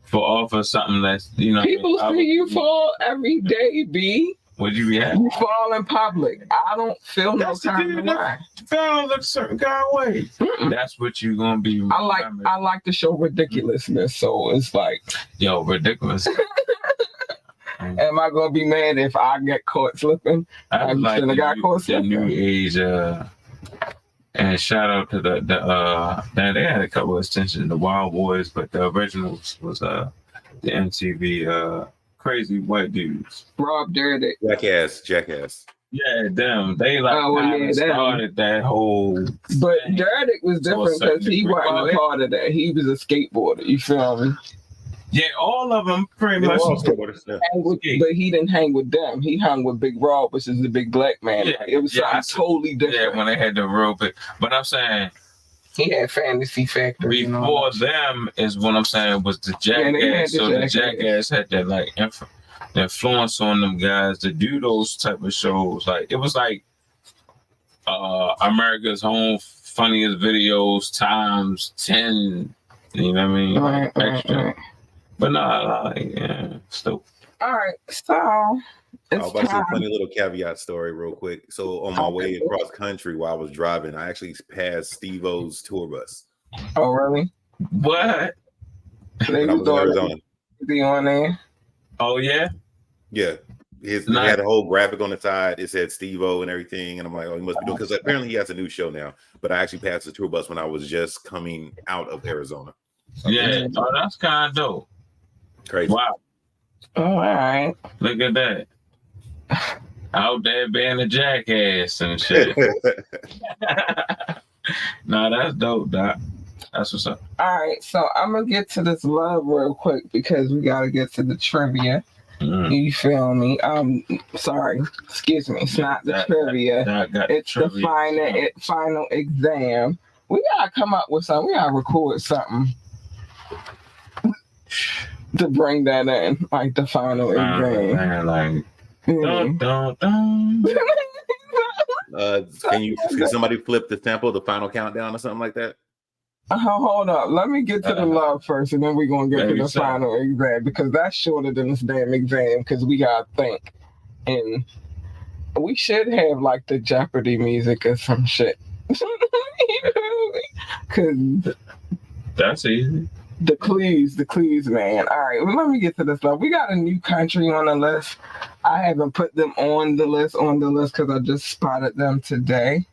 For offer something that's, you know, people see you fall every day, B. Would you be happy? You fall in public. I don't feel no time to lie. Fell look certain kind of way. That's what you gonna be. I like to show ridiculousness, so it's like, yo, ridiculous. Am I gonna be mad if I get caught slipping? I like the new age. And shout out to they had a couple of extensions, the Wild Boys, but the originals was the MTV Crazy White Dudes. Rob Dyrdek. Jackass. Yeah, them. They started that whole. But Dyrdek was different because he wasn't a part of that. He was a skateboarder. You feel me? Yeah, all of them pretty much. But he didn't hang with them. He hung with Big Rob, which is the big black man. Yeah, it was something totally different. Yeah, when they had the real big. But I'm saying he had Fantasy Factory. Before them is what I'm saying was the Jackass. The Jackass had that like influence on them guys to do those type of shows. Like it was like America's Home Funniest Videos times 10. You know what I mean? Extra. But stupid. All right, so I was about to say a funny little caveat story real quick. So on my way across country while I was driving, I actually passed Steve-O's tour bus. Oh, really? What? I was in Arizona. Be on there? Oh, yeah? Yeah. He had a whole graphic on the side. It said Steve-O and everything. And I'm like, oh, he must be doing, because apparently he has a new show now. But I actually passed the tour bus when I was just coming out of Arizona. Yeah. Oh, that's kind of dope. Crazy. Wow. Oh, all right. Look at that. Out there being a jackass and shit. Nah, that's dope, Doc. That's what's up. All right, so I'm going to get to this love real quick because we got to get to the trivia. You feel me? Sorry, excuse me. It's not the trivia. It's the final exam. We got to come up with something. We got to record something to bring that in, like the final exam. Like, dun. Can somebody flip the tempo, the final countdown or something like that? Hold up. Let me get to the love first, and then we're going to get to the final exam, because that's shorter than this damn exam, because we got to think. And we should have, like, the Jeopardy music or some shit. Because that's easy. The clues, man. All right, well, let me get to this love. We got a new country on the list. I haven't put them on the list because I just spotted them today.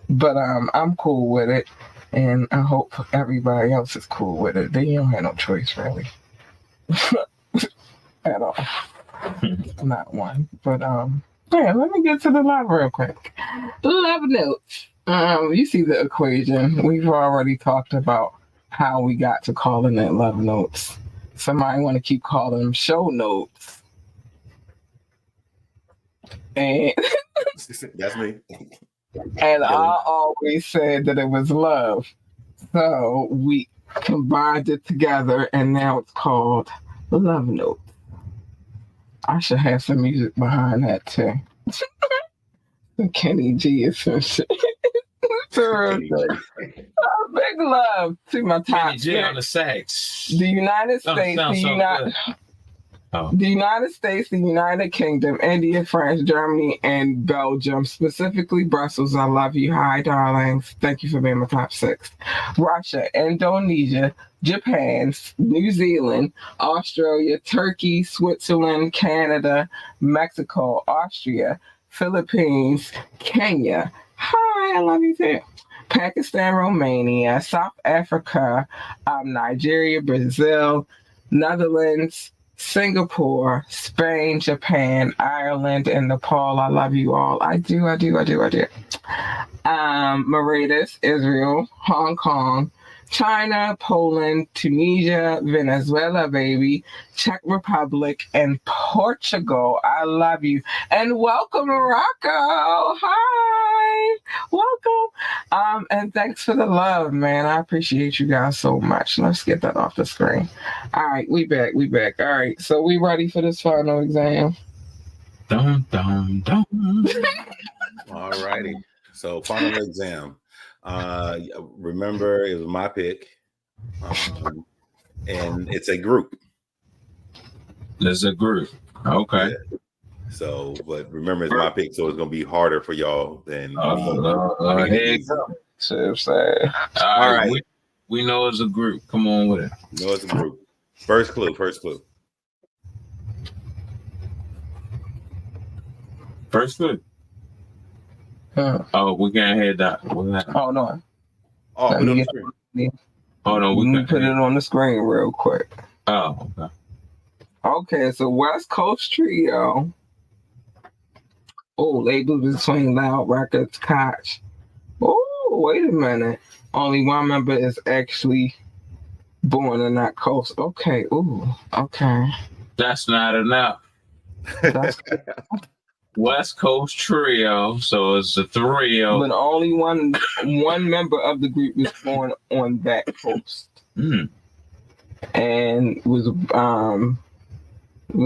But I'm cool with it. And I hope everybody else is cool with it. They don't have no choice, really. At all. Not one. But, yeah, let me get to the love real quick. Love notes. You see the equation. We've already talked about how we got to calling it love notes. Somebody want to keep calling them show notes. And that's me. And I always said that it was love. So we combined it together, and now it's called Love Note. I should have some music behind that too. Kenny G is some shit. Seriously. Big love to my top Kenny G on the six. sax. The United States, Sounds so good. the United States, the United Kingdom, India, France, Germany, and Belgium, specifically Brussels. I love you. Hi, darlings. Thank you for being my top six. Russia, Indonesia, Japan, New Zealand, Australia, Turkey, Switzerland, Canada, Mexico, Austria, Philippines, Kenya. Hi, I love you too. Pakistan, Romania, South Africa, Nigeria, Brazil, Netherlands, Singapore, Spain, Japan, Ireland, and Nepal. I love you all. I do. Mauritius, Israel, Hong Kong, China, Poland, Tunisia, Venezuela, baby, Czech Republic, and Portugal. I love you. And welcome, Morocco. Hi. Welcome. And thanks for the love, man. I appreciate you guys so much. Let's get that off the screen. All right, we back. All right, so we ready for this final exam? Dum, dum, dum. All righty. So final exam. Remember, it was my pick, and it's a group. There's a group. Okay. Yeah. So, but remember, it's my pick, so it's gonna be harder for y'all than me. Hey, So sad. all right. We know it's a group. Come on with it. No, it's a group. First clue. First clue. Oh, we can't hear that. Hold on. Oh, Let put it on me the screen. Hold on. Let me can put it on the screen real quick. Oh, okay. Okay, so West Coast Trio. Oh, label between Loud Records, Koch. Oh, wait a minute. Only one member is actually born in that coast. Okay, ooh, okay. That's not enough. That's West Coast Trio, so it's a trio. but only one member of the group was born on that coast. And was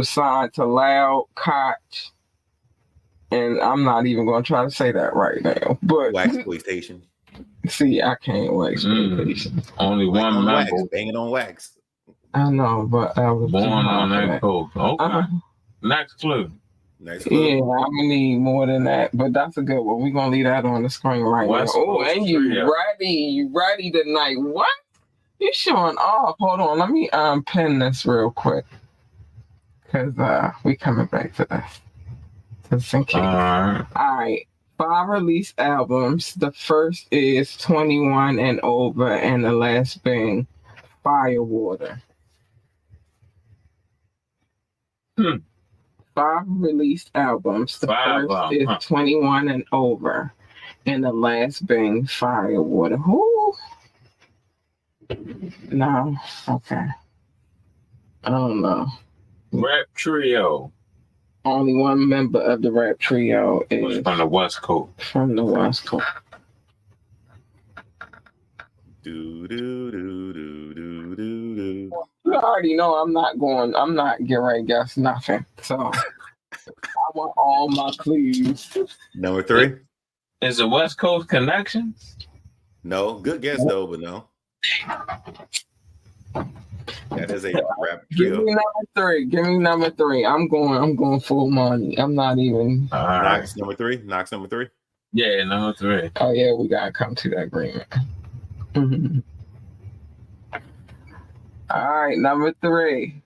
signed to Loud, Koch, and I'm not even going to try to say that right now. But Waxploitation. see, I can't Waxploitation. Only Like one on member. wax, banging on wax. I know, but I was Born too high on for that coast. Okay. Next clue. Next clue. Yeah, I'm gonna need more than that, but that's a good one. We're gonna leave that on the screen right West now. Oh, Coast and you Trio. ready tonight? What? You showing off? Hold on, let me pin this real quick, cause we coming back to this. Just in case. All right. 5 released albums. The first is 21 and Over, and the last being Firewater. 5 released albums. The first is 21 and Over, and the last being Firewater. Who? No. Okay. I don't know. Rap Trio. Only one member of the rap trio is from the West Coast. From the West Coast. Do do do do do do do. You already know I'm not getting ready to guess nothing. So I want all my clues. Number 3. Is it West Coast Connections? No, good guess though, but no. That is a rap trio. Give me number three. I'm going full money. I'm not even. Knoxx number 3. Knoxx number 3. Yeah, number 3. Oh yeah, we gotta come to that agreement. Mm-hmm. All right, number 3.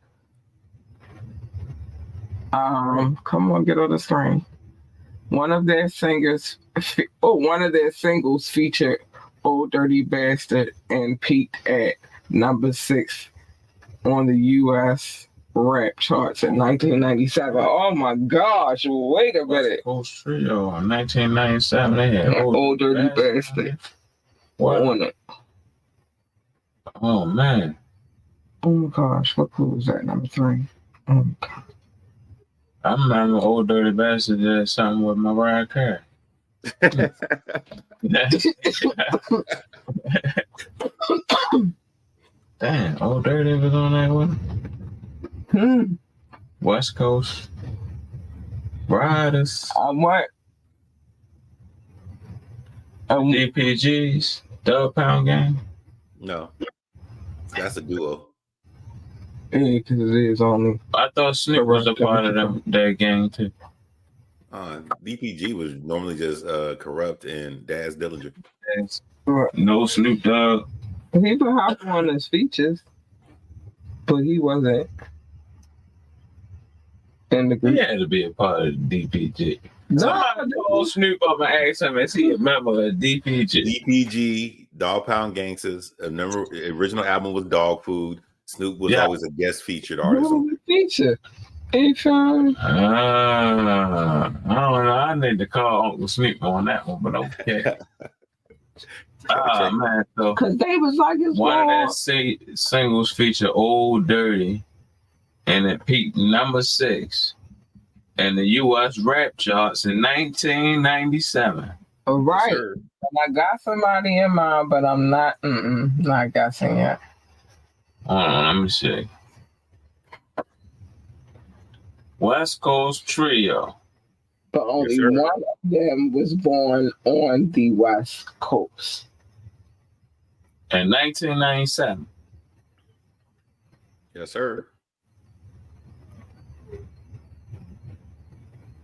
Come on, get on the screen. One of their singles featured "Old Dirty Bastard" and peaked at number 6 on the U.S. rap charts in 1997. Oh my gosh! Wait a minute. Coast Trio in 1997. They had Old Dirty Bastard. What on it? Oh man! Oh my gosh! What clue was that? Number 3. Oh my god! I remember Old Dirty Bastard did something with Mariah Carey. Damn, Old Dirty was on that one. West Coast Riders. What? DPGs, Dub Pound Gang. No, that's a duo. Yeah, because it is only. I thought Snoop was a part of that gang too. DPG was normally just Corrupt and Daz Dillinger. No Snoop Dogg. He put Hopper on his features, but he wasn't in the group. He had to be a part of DPG. No, Somebody called Snoop up and asked him, is he a member of DPG? DPG, Dog Pound Gangsters. Original album was Dog Food. Snoop was always a guest featured artist. Feature. I don't know. I need to call Uncle Snoop on that one, but okay. Man, so because they was like his one of that singles feature "Old Dirty," and it peaked number 6 in the U.S. rap charts in 1997. All right, sure. And I got somebody in mind, but I'm not guessing yet. Hold on, let me see. West Coast Trio. But only one of them was born on the West Coast. In 1997. Yes, sir.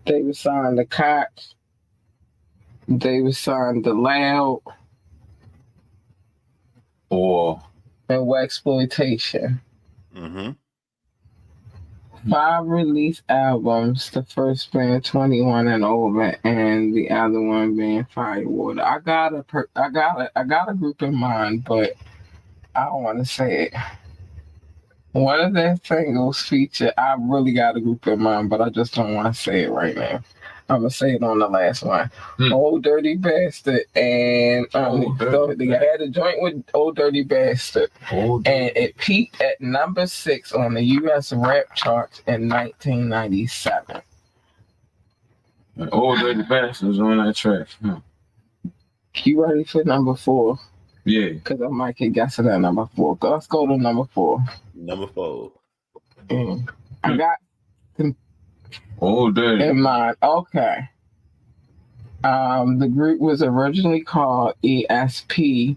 They were signed to Cox. They were signed to Loud. And Wexploitation. Mm-hmm. 5 release albums, the first being 21 and Over, and the other one being Firewater. I got a group in mind, but I don't want to say it. One of their singles feature, I really got a group in mind, but I just don't want to say it right now. I'm gonna say it on the last one. Old Dirty Bastard, and they had a joint with Old Dirty Bastard, and it peaked at number 6 on the U.S. rap charts in 1997. Old Dirty Bastard was on that track. You ready for number 4? Yeah, because I might get guessing at number 4. Let's go to number 4. Number 4. I got. Old Dirty in mind. Okay. The group was originally called ESP,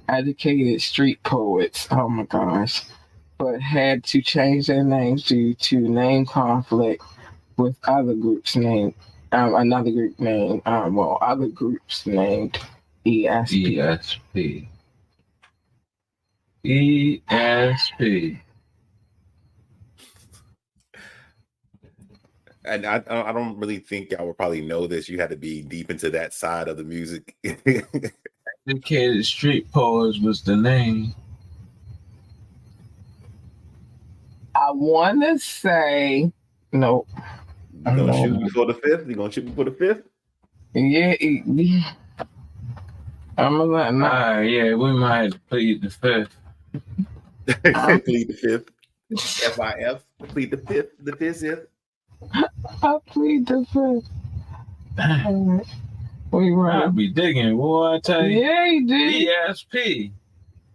Educated Street Poets. Oh my gosh. But had to change their names due to name conflict with other groups named, other groups named ESP. ESP. And I don't really think y'all would probably know this. You had to be deep into that side of the music. Educated Street Poets was the name. I want to say no. You gonna shoot before the 5th? You gonna shoot before the 5th? Yeah. I'm gonna let yeah, we might have to plead the 5th. Plead the 5th. FIF. Plead the 5th. The 5th. I plead the 5th. We were. I'll be digging, boy. I tell you. Yeah, you did. ESP.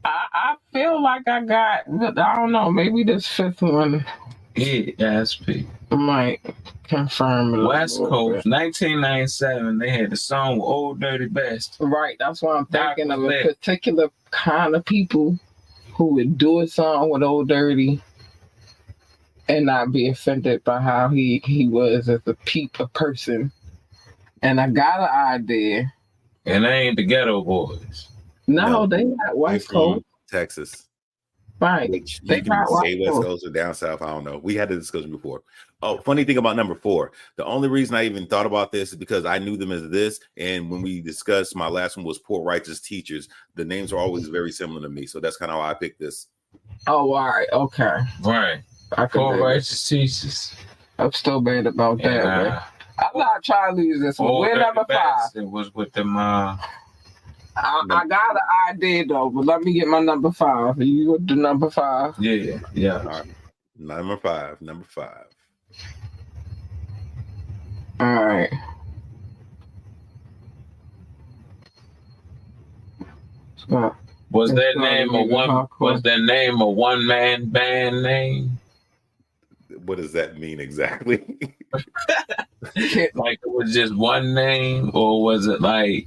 I feel like I got. I don't know. Maybe this 5th one. ESP. Might confirm it. West Coast, 1997. They had the song "Old Dirty Bastard." Right. That's why I'm thinking of a particular kind of people who would do a song with Old Dirty and not be offended by how he was as a person. And I got an idea. And they ain't the Ghetto Boys. No, they got West Coast. Texas. Right. They can say West Coast or down south. I don't know. We had a discussion before. Oh, funny thing about number 4. The only reason I even thought about this is because I knew them as this. And when we discussed, my last one was Poor Righteous Teachers. The names are always very similar to me. So that's kind of how I picked this. Oh, all right. Okay. Right. Poor Righteous Teachers. I'm still bad about that. Man. I'm not trying to lose this one. We're number 5. It was with them. I got an idea though, but let me get my number 5. You go to number 5. Yeah. All right. Number 5. All right. Was that name a one-man band name? What does that mean exactly? Like it was just one name, or was it like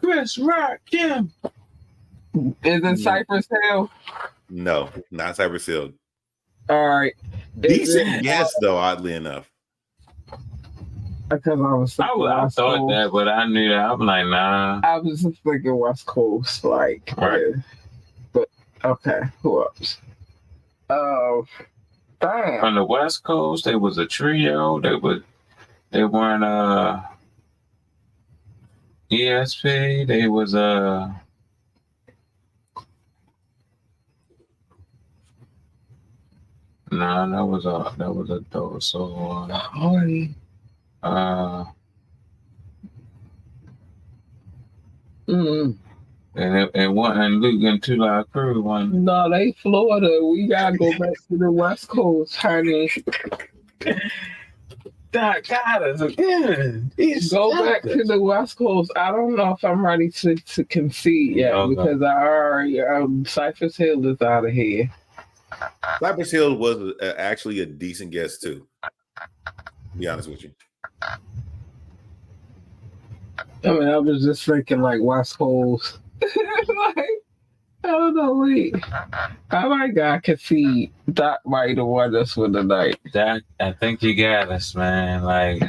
Chris Rock, Kim. Is it Cypress Hill? No, not Cypress Hill. All right. Decent guess, though, oddly enough. Because I thought that, but I knew that. I'm like, nah. I was just thinking West Coast, like, Right. But okay, who else? Damn. On the West Coast, there was a trio. They weren't ESP. They was no, that was a dope. So Hardy. And Luke and Two Live Crew one. No, they Florida. We gotta go back to the West Coast, honey. That got us again. Go back to the West Coast. I don't know if I'm ready to concede yet because I already Cypress Hill is out of here. Cypress Hill was actually a decent guess too. To be honest with you. I mean, I was just thinking like West Coast. Like, oh no, wait. I might got concede. That might have won us for the night. That I think you got us, man. Like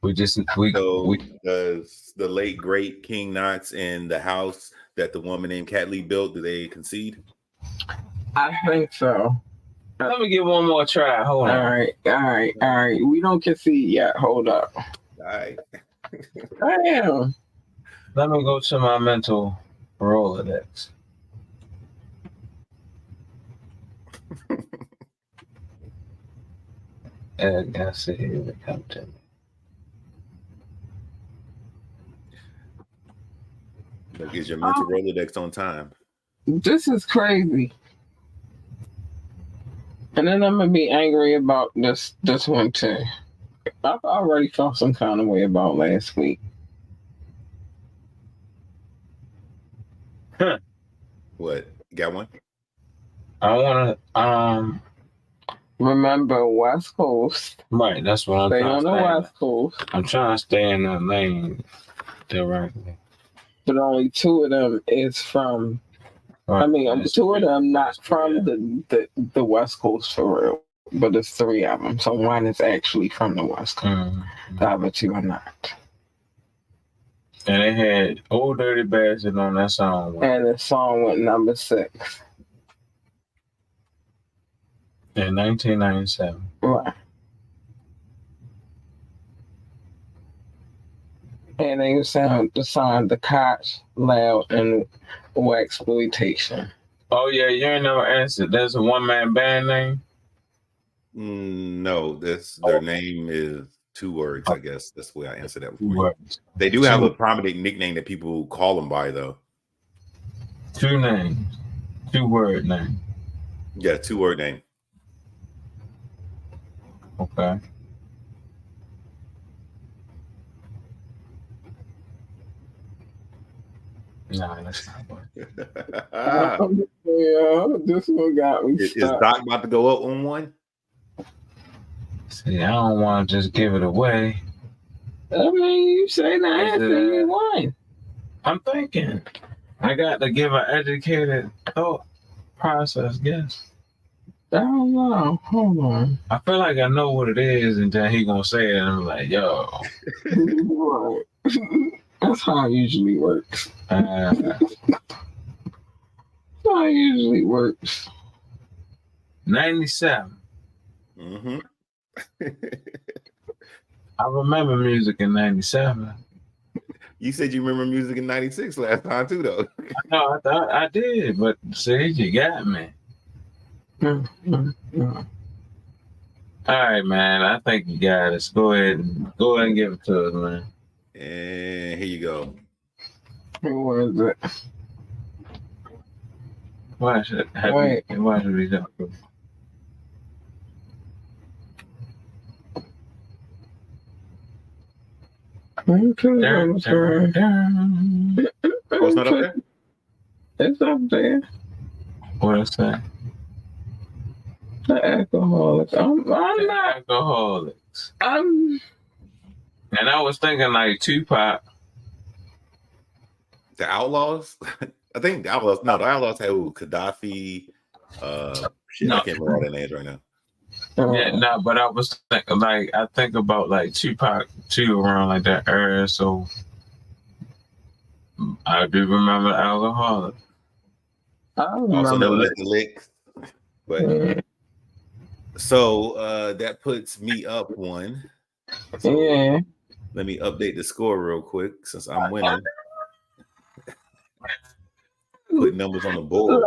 does the late great King Knoxx and the house that the woman named Cat Lee built, do they concede? I think so. Let me give one more try. Hold on. All right. We don't concede yet. Hold up. All right. Damn. Let me go to my mental Rolodex. And I see here it come to me. Look, is your mental Rolodex on time? This is crazy. And then I'm gonna be angry about this one too. I've already felt some kind of way about last week. Huh. What? You got one? I wanna remember West Coast. Right, that's what I'm stay trying on to the stay West Coast. I'm trying to stay in that lane directly. But only two of them is from Right. I mean, two of them not from the West Coast for real. But there's three of them. So one is actually from the West Coast. Mm-hmm. The other two are not. And they had Old Dirty Bastard on that song. And the song went number 6. In 1997. Right. And they sound the song The Cops, Loud, and Exploitation. Oh, yeah, you ain't never answered. There's a one-man band name? No, their name is 2 words, I guess. That's the way I answer that. 2 words. They do have a prominent nickname that people call them by, though. 2 names. 2-word name. Yeah, 2-word name. Okay. Nah, that's not one. Yeah, this one got me Is stuck. Doc about to go up on one? See, I don't want to just give it away. I mean, you say the answer, you won. I'm thinking. I got to give an educated thought process guess. I don't know. Hold on. I feel like I know what it is, and then he gonna say it, and I'm like, yo. That's how it usually works. That's how it usually works. 97. Mm-hmm. I remember music in 97. You said you remember music in 96 last time too, though. No, I thought I did, but see, you got me. All right, man. I think you got us. Go ahead and give it to us, man. And here you go. Who was it? Why should we talk? Oh, it's not up there? It's up there. What is that? The Alcoholics. I'm not. Alcoholics. And I was thinking like Tupac. The Outlaws. I think the Outlaws. No, the Outlaws had Gaddafi. Shit, No. I can't remember all their names right now. Yeah, no, but I was thinking, like, I think about like Tupac too around like that era. So I do remember Alcoholic. I Also remember known as that. the Lick. But so that puts me up one. So Yeah. let me update the score real quick since I'm winning. Put numbers on the board.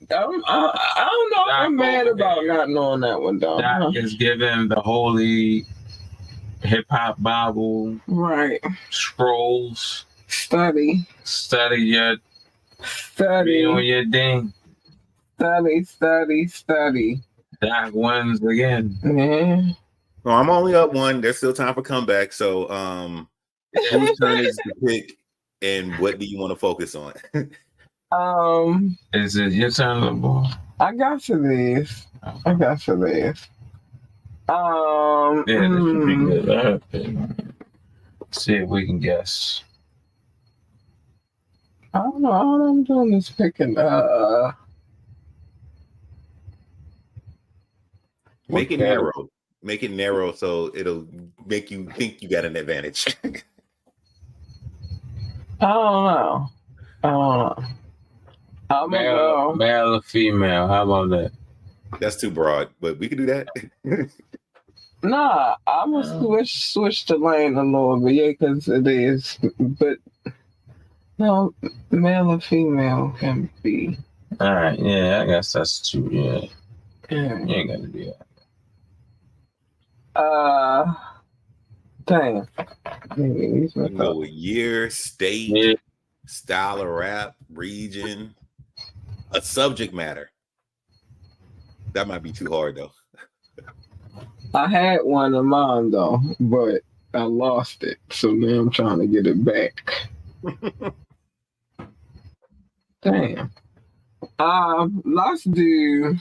I don't know if I'm mad about not knowing that one, though. That is given the holy hip hop Bible Right. scrolls. Study. Be on your ding. Study. That wins again. Yeah. Well, I'm only up one. There's still time for comeback. So whose turn is to pick and what do you want to focus on? Is it your turn, little boy? I got you this. Yeah, This should be good. See if we can guess. I don't know. All I'm doing is picking. Make it narrow. Make it narrow so it'll make you think you got an advantage. I don't know. I'm Male or female? How about that? That's too broad, but we can do that. Nah, I'm gonna switch the lane a little bit, yeah, because it is. But no, male or female can be. All right, yeah, I guess that's true. Yeah, Yeah. you ain't gotta do that. Damn. Go with year, state, style of rap, region, a subject matter. That might be too hard though. I had one in mind though, but I lost it, so now I'm trying to get it back. Damn. Let's do.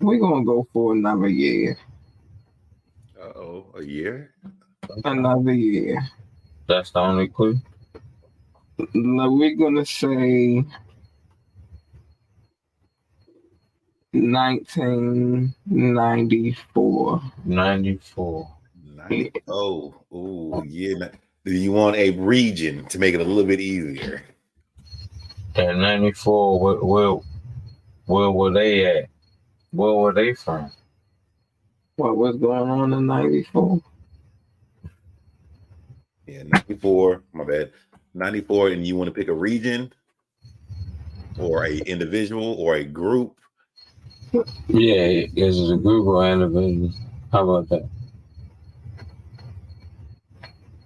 We're gonna go for another year. A year? Another year. That's the only clue. We're gonna say 1994. 94. Oh, yeah. Do you want a region to make it a little bit easier? And 94, where were they at? Where were they from? What was going on in 94? Yeah, 94. My bad. 94, and you want to pick a region or a individual or a group? Yeah, is it a group or individual? How about that?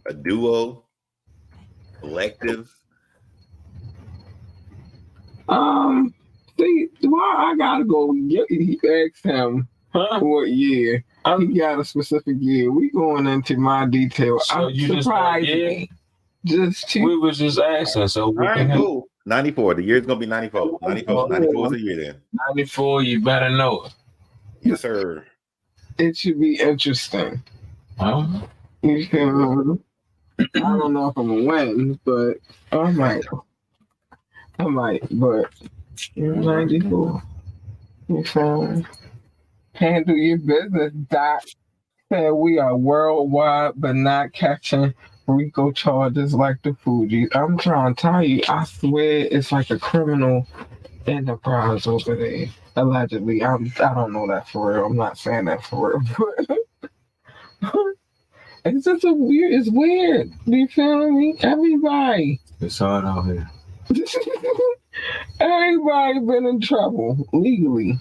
A duo? Collective? See, why I gotta go? He asked him what year. He got a specific year. We going into my detail. So I'm surprised. We was just asking, so we can cool. 94. The year's gonna be 94. 94 is the year then. 94, you better know it. Yes, sir. It should be interesting. Huh? You feel me? I don't know if I'm gonna win, but I might, but 94. You feel me? Handle your business, Doc. Said we are worldwide, but not catching RICO charges like the Fugees. I'm trying to tell you, I swear it's like a criminal enterprise over there. Allegedly. I don't know that for real. I'm not saying that for real. But it's just it's weird. You feel me? Everybody. It's hard out here. Everybody been in trouble legally.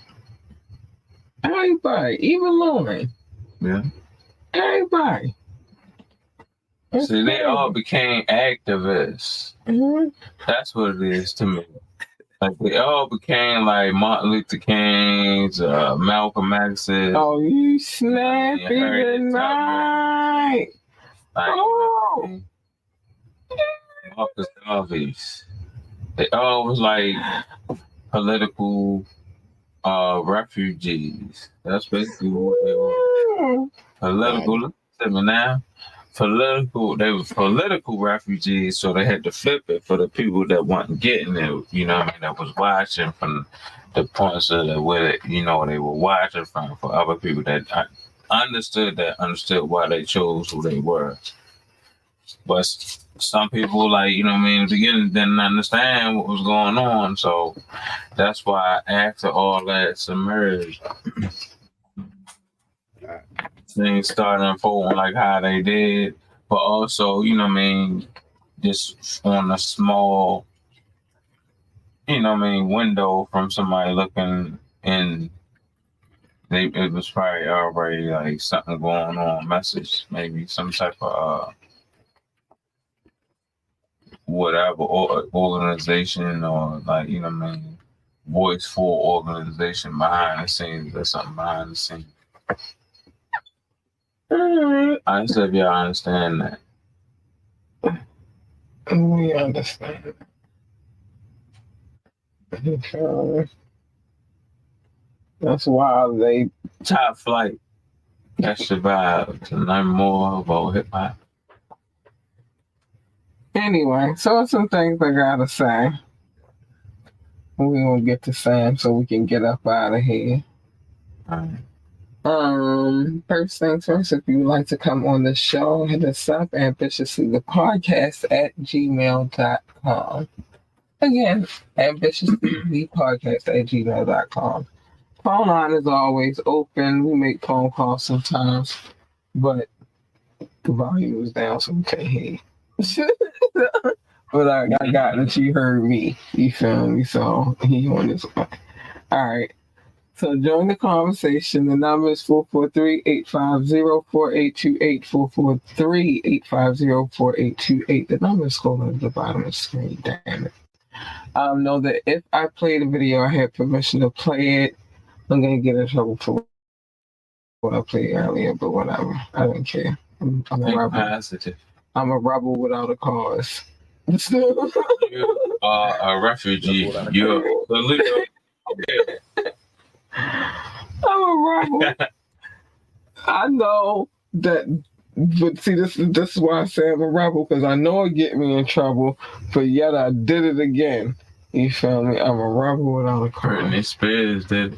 Everybody, even Lauren. Yeah. Everybody. See, they all became activists. Mm-hmm. That's what it is to me. Like they all became like Martin Luther King's, Malcolm X's. Oh, you snappy tonight. Like, Marcus Garvey's. They all was like political refugees. That's basically what they were. Political. Listen now. they were political refugees, so they had to flip it for the people that wasn't getting it, you know what I mean, that was watching from the points of where, you know, they were watching from, for other people that understood why they chose who they were. But some people, like, you know what I mean, in the beginning didn't understand what was going on, so that's why after all that submerged, things started unfolding like how they did, but also, you know what I mean, just on a small, you know what I mean, window from somebody looking in, it was probably already like something going on, message, maybe some type of whatever organization, or like, you know what I mean, voice for organization behind the scenes, or something behind the scenes. I just hope y'all understand that. We understand. That's why they Top flight. That's your vibe. To learn more about hip hop. Anyway, so some things I gotta say. We gonna get to Sam so we can get up out of here. First things first, if you would like to come on the show, hit us up ambitiously the podcast at gmail.com. Again, ambitiously the podcast at gmail.com. Phone line is always open. We make phone calls sometimes, but the volume is down, so we can't hear you. But I got that you heard me. You feel me? So he on this one. All right. So join the conversation. The number is 443-850-4828, 443-850-4828. The number is scrolling at the bottom of the screen. Damn it. Know that if I play the video, I have permission to play it. I'm going to get in trouble for what I played earlier, but whatever. I don't care. I'm a rebel. Positive. I'm a rebel without a cause. You are a refugee. You're the leader. I'm a rebel. I know that, but see, this is why I say I'm a rebel, because I know it get me in trouble, but yet I did it again. You feel me? I'm a rebel without a cause. Britney Spears did.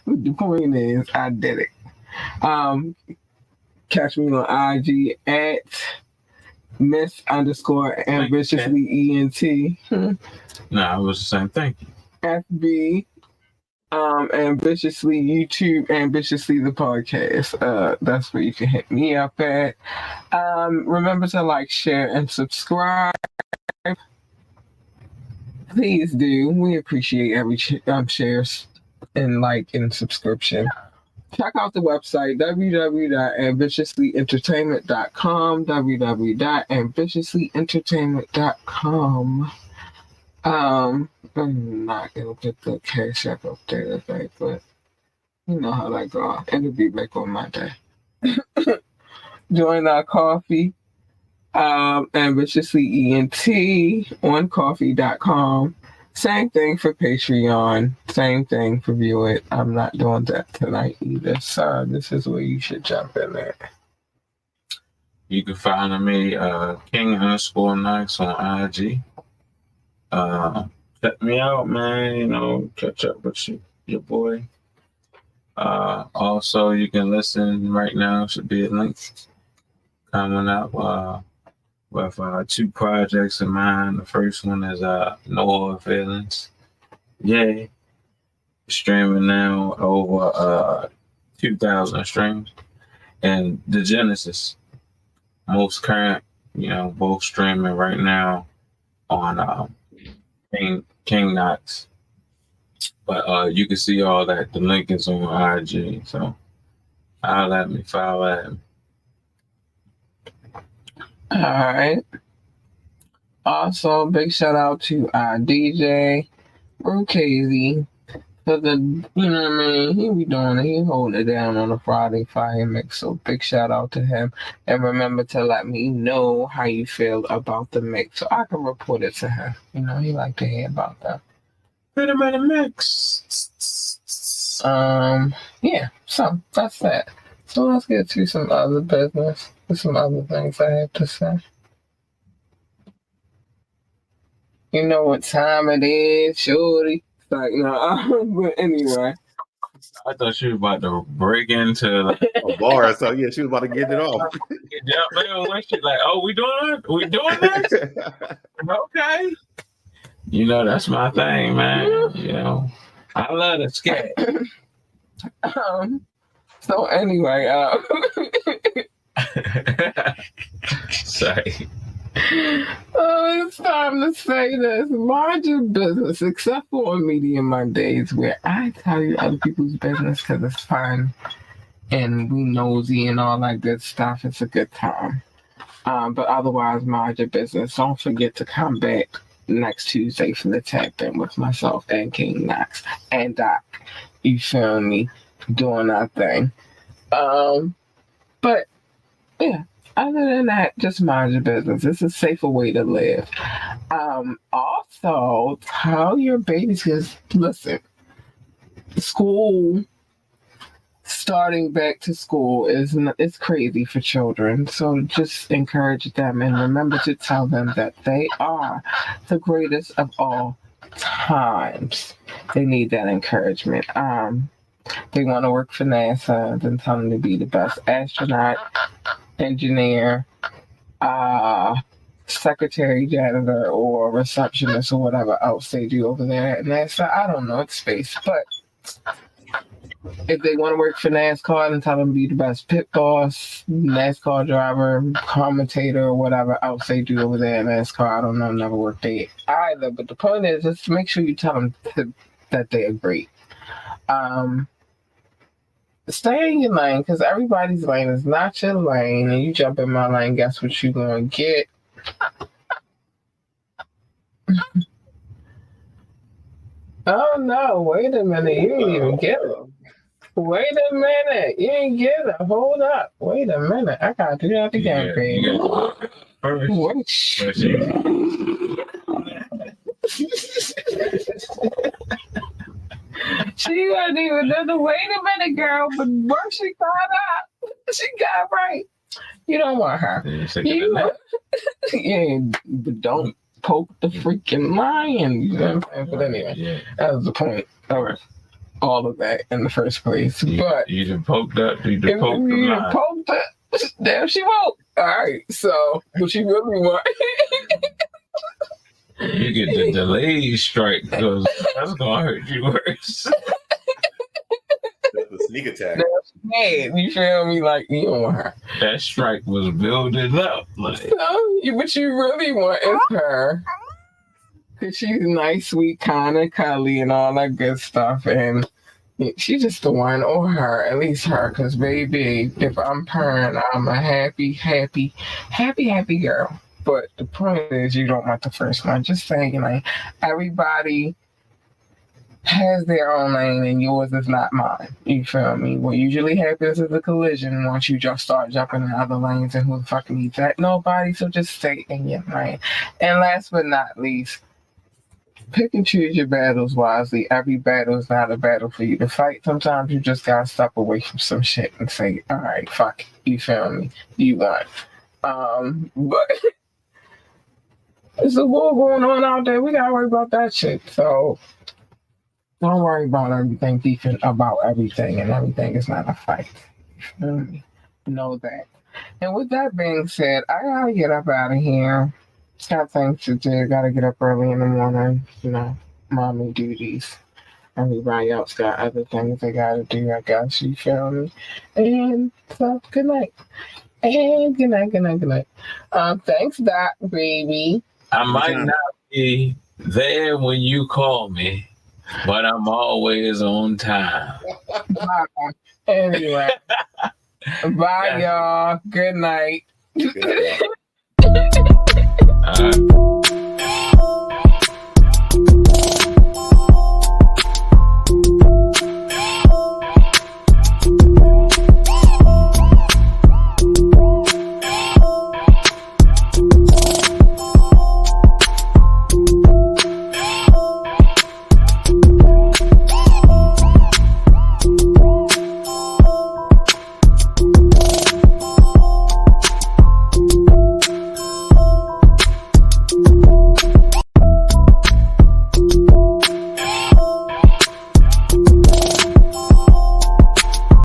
The point is, I did it. Catch me on IG at Miss_ambitiously ENT. Nah, it was the same thing. FB, ambitiously YouTube, ambitiously the podcast. That's where you can hit me up at. Remember to like, share, and subscribe. Please do. We appreciate every shares and like and subscription. Check out the website www.ambitiouslyentertainment.com, www.ambitiouslyentertainment.com. I'm not gonna put the cash app up there today, but you know how that go. It'll be back on my day. Join our coffee, ambitiously ENT on coffee.com. Same thing for Patreon. Same thing for View It. I'm not doing that tonight either. So this is where you should jump in there. You can follow me, King_Knoxx on IG. Check me out, man. You know, catch up with your boy. Also, you can listen right now. Should be a link coming up with 2 projects of mine. The first one is No Hard Feelings. Yay. Streaming now over 2,000 streams. And The Genesis, most current, you know, both streaming right now on King Knoxx. But you can see all that. The link is on IG. So holler at me, follow at me. All right. Also, big shout out to our DJ, Casey, for the, you know what I mean? He be doing it. He holding it down on a Friday Fire Mix. So big shout out to him. And remember to let me know how you feel about the mix so I can report it to him. You know, he like to hear about that. Put him in the mix. Yeah, so that's that. So let's get to some other business. Some other things I have to say. You know what time it is, shorty. It's like, no, but anyway. I thought she was about to break into like, A bar. So yeah, she was about to get it off. like, oh, we doing this? Okay. You know, that's my thing, man. You know, I love the scat. So anyway, sorry. It's time to say this. Mind your business, except for on Media Mondays, where I tell you other people's business because it's fun and we nosy and all that good stuff. It's a good time. But otherwise, mind your business. Don't forget to come back next Tuesday for the tap in with myself and King Knoxx and Doc. You feel me? Doing our thing. But yeah. Other than that, just mind your business. It's a safer way to live. Also, tell your babies, because listen, school, starting back to school it's crazy for children. So just encourage them and remember to tell them that they are the greatest of all times. They need that encouragement. They want to work for NASA, then tell them to be the best astronaut, engineer, secretary, janitor, or receptionist, or whatever else they do over there at NASA. I don't know, it's space. But if they want to work for NASCAR, then tell them to be the best pit boss, NASCAR driver, commentator, or whatever else they do over there at NASCAR. I don't know, never worked there either. But the point is, just make sure you tell them that they are great. Stay in your lane, because everybody's lane is not your lane, and you jump in my lane, guess what you're going to get? Oh no, wait a minute, you didn't even get it. Wait a minute, you didn't get it. Hold up, wait a minute, I got to do that again, baby. She wasn't even done. Wait a minute, girl. But once she got up, she got right. You don't want her. Yeah, but don't poke the freaking lion. You know what I'm saying? But anyway, that was the point of all of that in the first place. But you just poked up. You just poked the lion. Poked up. Damn, she won't. All right. So, what she really want? You get the delayed strike because that's gonna hurt you worse. That's a sneak attack. You feel me? Like, you don't want her. That strike was building up. Like, so, what you really want is her. Because she's nice, sweet, kind of cuddly, and all that good stuff. And she's just the one, or her, at least her. Because, baby, if I'm purring, I'm a happy girl. But the point is, you don't want the first one. Just saying, like, everybody has their own lane and yours is not mine. You feel me? What usually happens is a collision once you just start jumping in other lanes, and who the fuck needs that? Nobody. So just stay in your lane. And last but not least, pick and choose your battles wisely. Every battle is not a battle for you to fight. Sometimes you just gotta step away from some shit and say, all right, fuck it. You feel me? You won. But there's a war going on out there. We gotta worry about that shit. So don't worry about everything, beefing about everything, and everything is not a fight. Know that. And with that being said, I gotta get up out of here. Got things to do. Gotta get up early in the morning. You know, mommy duties. Everybody else got other things they gotta do, I guess. You feel me? And so, good night. And good night. Thanks, Doc, baby. I might not be there when you call me, but I'm always on time. Bye. Anyway. Bye, y'all. Good night. Good night.